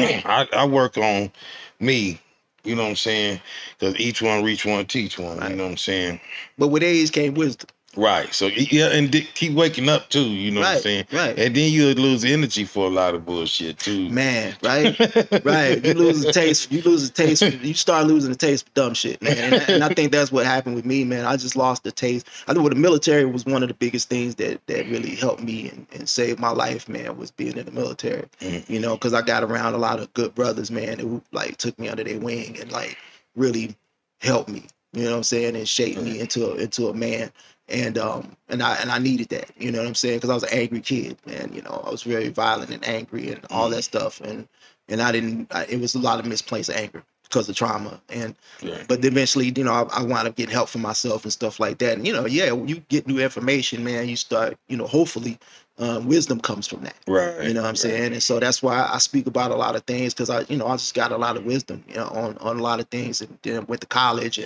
[SPEAKER 2] I work on me, you know what I'm saying? Because each one reach one, teach one, you
[SPEAKER 3] Right.
[SPEAKER 2] know what I'm saying?
[SPEAKER 3] But with age came wisdom.
[SPEAKER 2] Right. So yeah, and keep waking up too, you know what I'm
[SPEAKER 3] Right,
[SPEAKER 2] saying?
[SPEAKER 3] right.
[SPEAKER 2] And then you'll lose energy for a lot of bullshit too.
[SPEAKER 3] Man, right, right. You lose the taste. You lose the taste. You start losing the taste for dumb shit, man. And I think that's what happened with me, man. I just lost the taste. I think the military was one of the biggest things that really helped me and saved my life, man. Was being in the military,
[SPEAKER 2] Mm.
[SPEAKER 3] you know, because I got around a lot of good brothers, man, who like took me under their wing and like really helped me. You know what I'm saying? And shaped me into a man. And I needed that, you know what I'm saying? Because I was an angry kid, man. You know, I was very violent and angry and all that stuff, and I didn't. It was a lot of misplaced anger because of trauma, and
[SPEAKER 2] Right.
[SPEAKER 3] but eventually, you know, I wound up getting help for myself and stuff like that. And you know, yeah, when you get new information, man, you start, you know, hopefully, wisdom comes from that. You
[SPEAKER 2] Right.
[SPEAKER 3] know what I'm saying? And so that's why I speak about a lot of things because I just got a lot of wisdom, you know, on a lot of things, and then went to college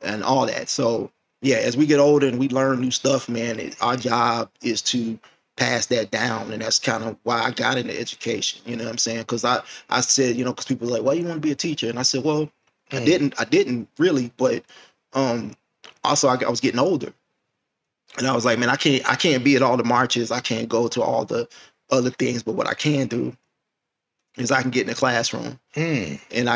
[SPEAKER 3] and all that. So yeah, as we get older and we learn new stuff, man, our job is to pass that down, and that's kind of why I got into education. You know what I'm saying? Because I said, you know, because people are like, "Why you want to be a teacher?" And I said, "Well,
[SPEAKER 2] Mm.
[SPEAKER 3] I didn't really, but um, also I was getting older, and I was like, man, I can't be at all the marches, I can't go to all the other things, but what I can do is I can get in the classroom
[SPEAKER 2] Mm.
[SPEAKER 3] and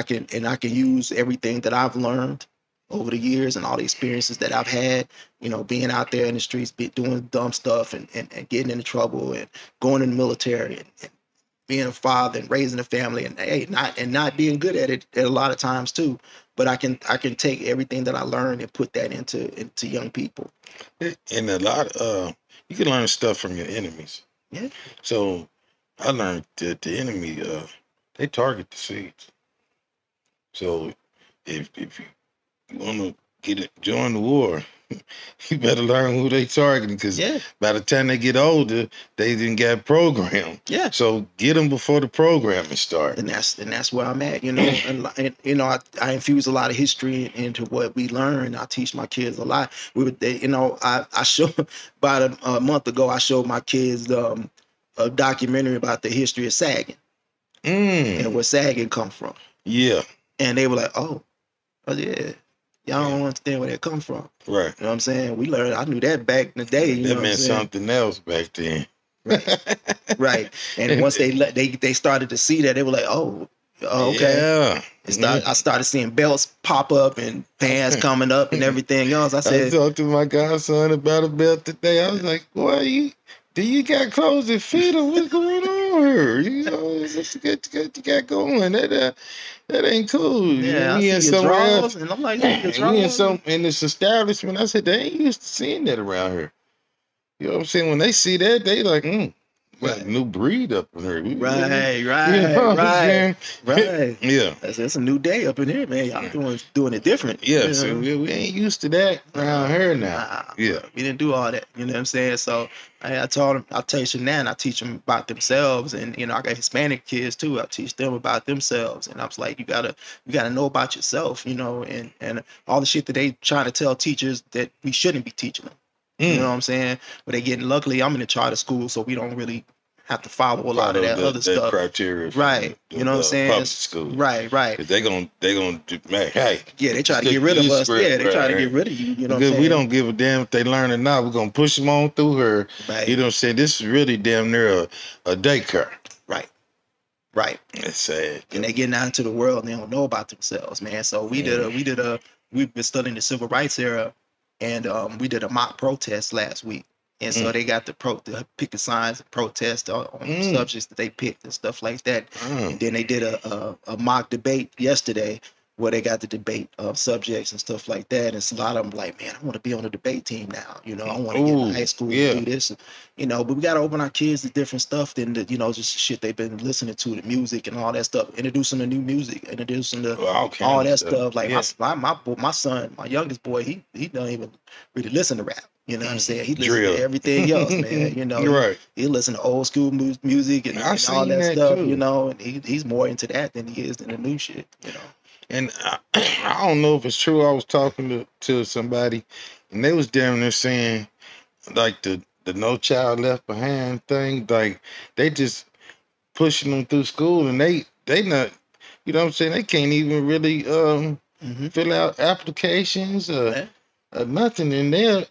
[SPEAKER 3] I can use everything that I've learned over the years and all the experiences that I've had, you know, being out there in the streets, doing dumb stuff and getting into trouble and going in the military and being a father and raising a family and hey, not being good at it at a lot of times too. But I can take everything that I learned and put that into young people.
[SPEAKER 2] And a lot you can learn stuff from your enemies.
[SPEAKER 3] Yeah.
[SPEAKER 2] So I learned that the enemy they target the seeds. So if you want to join the war, you better learn who they targeting, because
[SPEAKER 3] Yeah.
[SPEAKER 2] by the time they get older, they didn't get programmed.
[SPEAKER 3] Yeah.
[SPEAKER 2] So get them before the programming starts.
[SPEAKER 3] And that's where I'm at, you know. And you know, I infuse a lot of history into what we learn. I teach my kids a lot. You know, I showed about a month ago. I showed my kids a documentary about the history of sagging and where sagging come from,
[SPEAKER 2] Yeah.
[SPEAKER 3] and they were like, oh yeah, y'all don't
[SPEAKER 2] Yeah.
[SPEAKER 3] understand where that come from.
[SPEAKER 2] Right.
[SPEAKER 3] You know what I'm saying? We learned. I knew that back in the day. You know
[SPEAKER 2] That
[SPEAKER 3] what I'm
[SPEAKER 2] meant
[SPEAKER 3] saying?
[SPEAKER 2] something else back then.
[SPEAKER 3] Right. Right. And once they started to see that, they were like, okay.
[SPEAKER 2] Yeah.
[SPEAKER 3] I started seeing belts pop up and pants coming up and everything else. I
[SPEAKER 2] I
[SPEAKER 3] said,
[SPEAKER 2] talked to my godson about a belt today. I was like, boy, do you got clothes that fit, or what's going on here? You know, it's what you got going. That ain't cool.
[SPEAKER 3] yeah, I
[SPEAKER 2] We
[SPEAKER 3] see
[SPEAKER 2] in
[SPEAKER 3] your
[SPEAKER 2] somewhere
[SPEAKER 3] drawers.
[SPEAKER 2] else.
[SPEAKER 3] And I'm like, look at your
[SPEAKER 2] We
[SPEAKER 3] drawers.
[SPEAKER 2] in this establishment. I said, they ain't used to seeing that around here. You know what I'm saying? When they see that, they like, got a new breed up in here. You know what I'm saying?
[SPEAKER 3] Right.
[SPEAKER 2] Yeah.
[SPEAKER 3] That's a new day up in here, man. Y'all doing it different.
[SPEAKER 2] Yeah,
[SPEAKER 3] You know?
[SPEAKER 2] so we ain't used to that around here now.
[SPEAKER 3] Nah,
[SPEAKER 2] Yeah.
[SPEAKER 3] we didn't do all that. You know what I'm saying? So I told them, I teach them that, and I teach them about themselves. And you know, I got Hispanic kids too. I teach them about themselves. And I was like, you gotta know about yourself. You know, and all the shit that they try to tell teachers that we shouldn't be teaching them. You know what I'm saying? But they getting, luckily I'm in a charter school, so we don't really have to follow a lot of that other stuff.
[SPEAKER 2] Criteria,
[SPEAKER 3] Right. You know what I'm saying?
[SPEAKER 2] Public school.
[SPEAKER 3] Right.
[SPEAKER 2] Cause they gonna do, man, hey.
[SPEAKER 3] Yeah, they try to get rid of us. Yeah, they try to get rid of you. You know what I'm
[SPEAKER 2] Because
[SPEAKER 3] saying?
[SPEAKER 2] we don't give a damn if they learn or not. We're gonna push them on through her.
[SPEAKER 3] Right.
[SPEAKER 2] You know what I'm saying? This is really damn near a daycare.
[SPEAKER 3] Right. Right.
[SPEAKER 2] It's sad.
[SPEAKER 3] And they getting out into the world and they don't know about themselves, man. So we've been studying the civil rights era, and we did a mock protest last week. And so they got the picket signs and protest on subjects that they picked and stuff like that. And then they did a mock debate yesterday where they got the debate of subjects and stuff like that. And it's a lot of them like, man, I want to be on the debate team now. You know, I want to get in high school and do this. You know, but we got to open our kids to different stuff than the, you know, just shit they've been listening to, the music and all that stuff. Introducing the new music, introducing the all that stuff. Like my son, my youngest boy, he don't even really listen to rap. You know what I'm saying? He listens to everything else, man. You know, he listen to old school music and all that stuff. Too. You know, and he's more into that than he is in the new shit. You know.
[SPEAKER 2] And I don't know if it's true. I was talking to somebody, and they was down there saying, like the No Child Left Behind thing, like they just pushing them through school, and they not, you know what I'm saying? They can't even really fill out applications or nothing, and they'll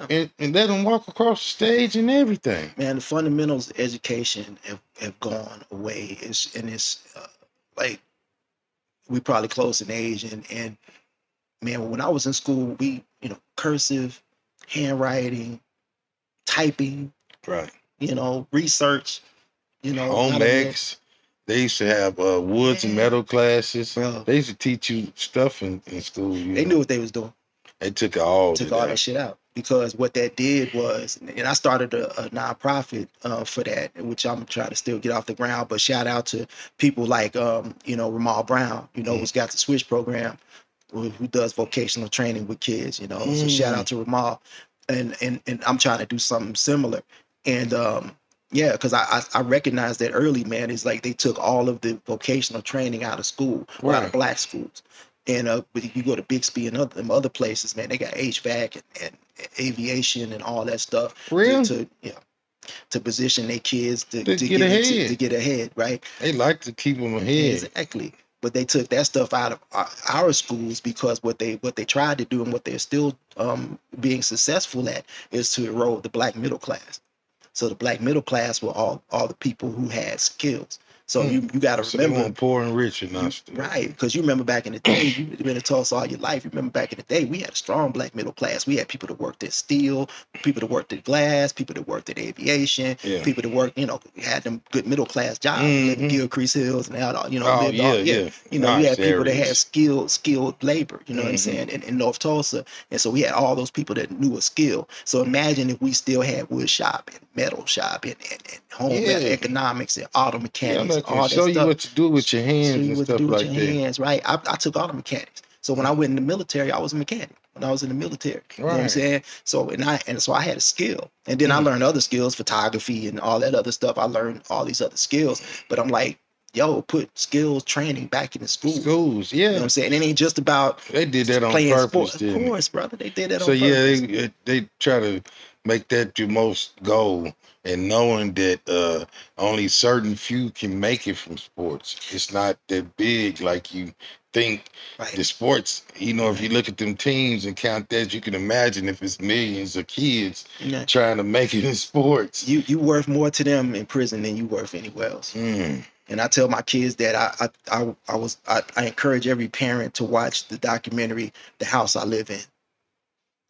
[SPEAKER 2] and let them walk across the stage and everything.
[SPEAKER 3] Man, the fundamentals of education have gone away. It's like we probably close in age, and man, when I was in school, we, you know, cursive, handwriting, typing,
[SPEAKER 2] right,
[SPEAKER 3] you know, research, you know,
[SPEAKER 2] home ec. They used to have woods and metal classes. Bro. They used to teach you stuff in school.
[SPEAKER 3] They knew what they was doing.
[SPEAKER 2] They took all
[SPEAKER 3] that shit out, because what that did was, and I started a nonprofit for that, which I'm trying to still get off the ground. But shout out to people like you know, Ramal Brown, you know, who's got the Switch program, who does vocational training with kids, you know. So shout out to Ramal, and I'm trying to do something similar, and yeah, because I recognize that early, man. It's like they took all of the vocational training out of school, out of black schools. And but you go to Bixby and other places, man, they got HVAC and aviation and all that stuff to position their kids to get ahead, right?
[SPEAKER 2] They like to keep them ahead.
[SPEAKER 3] Exactly. But they took that stuff out of our schools, because what they tried to do, and what they're still being successful at, is to erode the black middle class. So the black middle class were all the people who had skills. So you got to remember,
[SPEAKER 2] they weren't poor and rich enough,
[SPEAKER 3] right? Because you remember back in the day, you've been in Tulsa all your life. You remember back in the day, we had a strong black middle class. We had people that worked at steel, people that worked at glass, people that worked at aviation, people that worked, you know, had them good middle class jobs, living Gilcrease Hills and all, you know, you know, we had people that had skilled labor. You know what I'm saying? In North Tulsa, and so we had all those people that knew a skill. So imagine if we still had wood shop and metal shop and home economics and auto mechanics. All
[SPEAKER 2] show you what to do with your hands
[SPEAKER 3] and stuff like that. Right. I took auto mechanics. So when I went in the military, I was a mechanic. When I was in the military, you know what I'm saying? So so I had a skill, and then I learned other skills, photography and all that other stuff. I learned all these other skills, but I'm like, yo, put skills training back in the schools.
[SPEAKER 2] Yeah.
[SPEAKER 3] You know what I'm saying? It ain't just about
[SPEAKER 2] they did that on purpose.
[SPEAKER 3] Of course, brother. They did that on
[SPEAKER 2] purpose.
[SPEAKER 3] So
[SPEAKER 2] yeah, they try to make that your most goal, and knowing that only certain few can make it from sports. It's not that big like you think. Right. The sports, you know, if you look at them teams and count that, you can imagine if it's millions of kids trying to make it in sports.
[SPEAKER 3] You worth more to them in prison than you worth anywhere else. And I tell my kids that I encourage every parent to watch the documentary "The House I Live In,"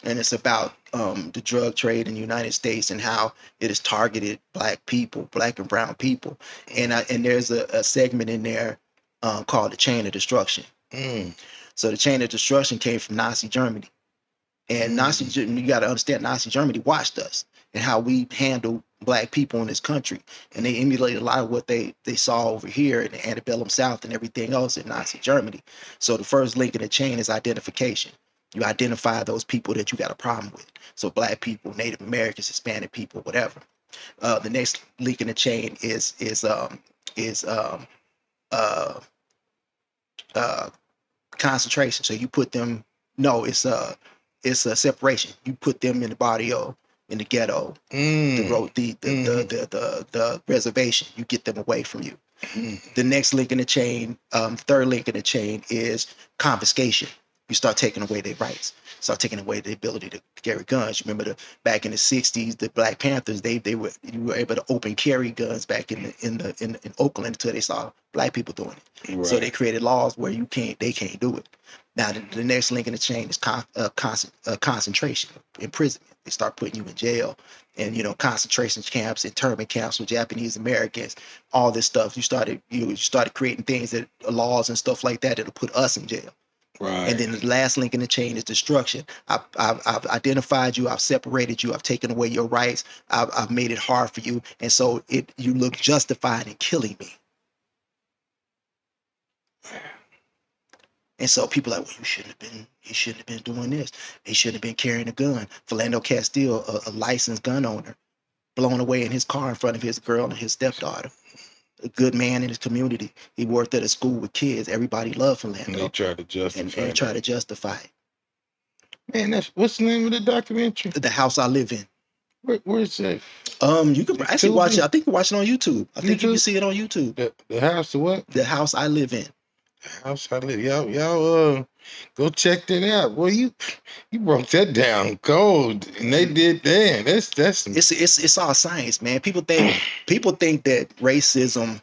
[SPEAKER 3] and it's about the drug trade in the United States and how it has targeted black and brown people. And there's a segment in there called "The Chain of Destruction." So the chain of destruction came from Nazi Germany, and you got to understand, Nazi Germany watched us and how we handled black people in this country, and they emulated a lot of what they saw over here in the antebellum South and everything else in Nazi Germany. So the first link in the chain is identification. You identify those people that you got a problem with. So black people, Native Americans, Hispanic people, whatever. The next link in the chain is concentration. So you put them. No, it's a separation. You put them in the barrio, in the ghetto, the reservation. You get them away from you. The next link in the chain, third link in the chain, is confiscation. You start taking away their rights. Start taking away the ability to carry guns. You remember back in the '60s, the Black Panthers, you were able to open carry guns back in Oakland until they saw black people doing it.
[SPEAKER 2] Right.
[SPEAKER 3] So they created laws where they can't do it. Now the next link in the chain is concentration, imprisonment. They start putting you in jail, and concentration camps, internment camps with Japanese Americans, all this stuff. You started creating things that laws and stuff like that that'll put us in jail.
[SPEAKER 2] Right.
[SPEAKER 3] And then the last link in the chain is destruction. I've identified you. I've separated you. I've taken away your rights. I've made it hard for you, and so you look justified in killing me. And so people are like, well, he shouldn't have been doing this. He shouldn't have been carrying a gun. Philando Castile, a licensed gun owner, blown away in his car in front of his girl and his stepdaughter. A good man in his community. He worked at a school with kids. Everybody loved Philando.
[SPEAKER 2] And they tried to justify
[SPEAKER 3] and try to justify it.
[SPEAKER 2] Man, what's the name of the documentary?
[SPEAKER 3] The House I Live In.
[SPEAKER 2] Where's that?
[SPEAKER 3] You can actually watch it. I think you watch it on YouTube. I think you can see it on YouTube.
[SPEAKER 2] The house of what?
[SPEAKER 3] The House I Live In.
[SPEAKER 2] The house I live. Y'all go check that out. Well, you broke that down cold, and they did that. That's some...
[SPEAKER 3] It's all science, man. People think that racism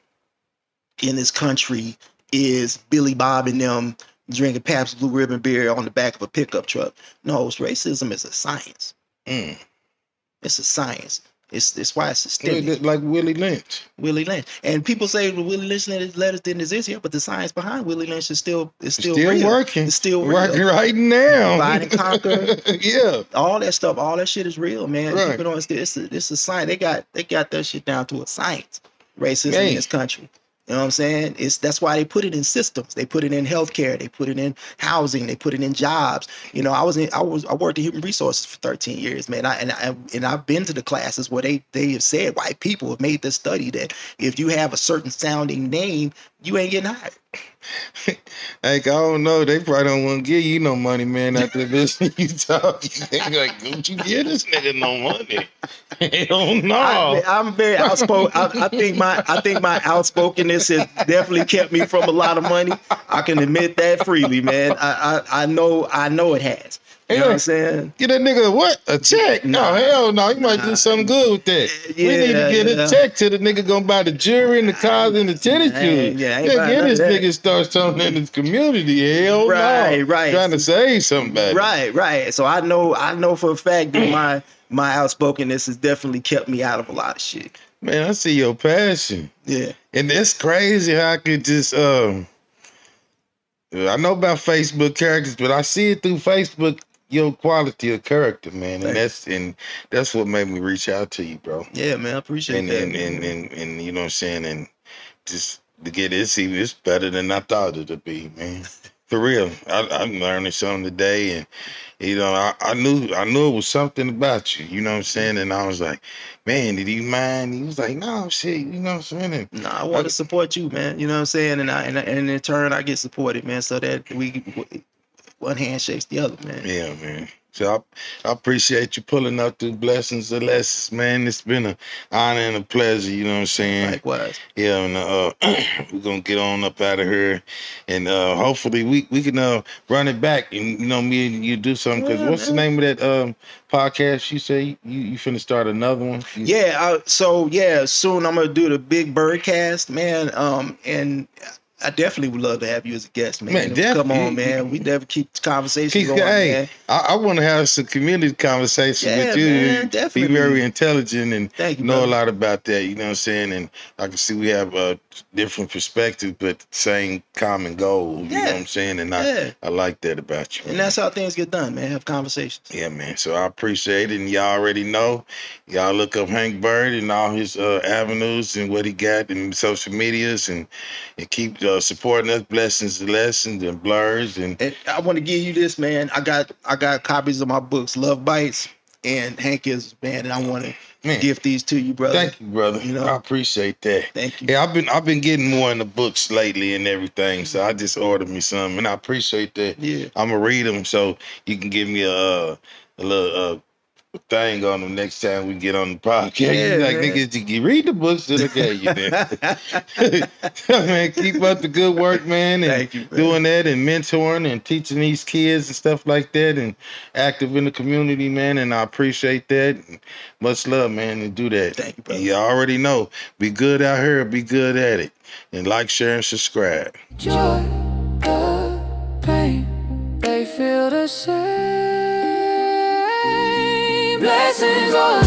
[SPEAKER 3] in this country is Billy Bob and them drinking Pabst Blue Ribbon beer on the back of a pickup truck. No, racism is a science. It's a science. It's why it's systemic.
[SPEAKER 2] Like Willie Lynch.
[SPEAKER 3] Willie Lynch. And people say Willie Lynch letters didn't exist here, but the science behind Willie Lynch is still real.
[SPEAKER 2] Working.
[SPEAKER 3] It's still real.
[SPEAKER 2] Working right now.
[SPEAKER 3] Divide and conquer.
[SPEAKER 2] Yeah.
[SPEAKER 3] All that stuff. All that shit is real, man.
[SPEAKER 2] Right.
[SPEAKER 3] People don't, it's a science. They got that shit down to a science. Racism in this country. You know what I'm saying? That's why they put it in systems. They put it in healthcare. They put it in housing. They put it in jobs. I worked in human resources for 13 years, man. And I've been to the classes where they have said white people have made this study that if you have a certain sounding name, you ain't getting hired.
[SPEAKER 2] Like, I don't know. They probably don't want to give you no money, man, after this. You talk. They like, don't you give this nigga no money? Hell no.
[SPEAKER 3] I'm very outspoken. I think my outspokenness has definitely kept me from a lot of money. I can admit that freely, man. I know it has. You know what I'm saying?
[SPEAKER 2] Get that nigga what? A check? No, hell no. He might do something good with that. We need to get a check to the nigga gonna buy the jewelry and the cars and the tennis shoes. Get this nigga start something in his community. Hell no.
[SPEAKER 3] Right.
[SPEAKER 2] Trying to save somebody.
[SPEAKER 3] Right. So I know for a fact that my outspokenness has definitely kept me out of a lot of shit.
[SPEAKER 2] Man, I see your passion.
[SPEAKER 3] Yeah.
[SPEAKER 2] And it's crazy how I could just I know about Facebook characters, but I see it through Facebook. Your quality of character, man, and that's what made me reach out to you, bro.
[SPEAKER 3] Yeah, man, I appreciate that.
[SPEAKER 2] And you know what I'm saying, and just to get it, see, it's better than I thought it'd be, man. For real, I'm learning something today, and I knew it was something about you. You know what I'm saying, and I was like, man, did you mind? He was like, no, shit, you know what I'm saying. And
[SPEAKER 3] I want to support you, man. You know what I'm saying, and in turn, I get supported, man, so that we. One hand shakes the other, man.
[SPEAKER 2] Yeah, man. So I appreciate you pulling up through blessings and lessons, man. It's been an honor and a pleasure, you know what I'm saying?
[SPEAKER 3] Likewise.
[SPEAKER 2] Yeah, and we're going to get on up out of here. And hopefully we can run it back and, me and you do something. Because what's the name of that podcast you say you finna start another one? Soon I'm going to do the Big Byrd cast, man. And I definitely would love to have you as a guest, man. Come on, man. We never keep the conversation going, man. I want to have some community conversation with you.
[SPEAKER 3] Man, definitely.
[SPEAKER 2] Be very intelligent and know
[SPEAKER 3] brother.
[SPEAKER 2] a lot about that. You know what I'm saying? And I can see we have a different perspective, but same common goal. You know what I'm saying? And I like that about you.
[SPEAKER 3] And that's how things get done, man. Have conversations.
[SPEAKER 2] Yeah, man. So I appreciate it. And y'all already know. Y'all look up Hank Byrd and all his avenues and what he got in social medias and keep supporting us. Blessings to lessons and blurs. And
[SPEAKER 3] I want to give you this, man. I got copies of my books, Love Bites and Hank is, man, and I want to gift these to you, brother.
[SPEAKER 2] Thank you, brother. I appreciate that.
[SPEAKER 3] Thank you.
[SPEAKER 2] Yeah, I've been getting more in the books lately and everything, so I just ordered me some, and I appreciate that.
[SPEAKER 3] Yeah,
[SPEAKER 2] I'm gonna read them so you can give me a little thing on them next time we get on the podcast.
[SPEAKER 3] Yeah,
[SPEAKER 2] He's like,
[SPEAKER 3] man.
[SPEAKER 2] nigga, you read the books that I gave you there. Man, keep up the good work, man. And
[SPEAKER 3] Thank you, man.
[SPEAKER 2] doing that and mentoring and teaching these kids and stuff like that and active in the community, man. And I appreciate that. And much love, man, and do that.
[SPEAKER 3] Thank you, brother.
[SPEAKER 2] And you already know, be good out here, be good at it. And like, share, and subscribe.
[SPEAKER 1] Joy, the pain, they feel the same. Blessings all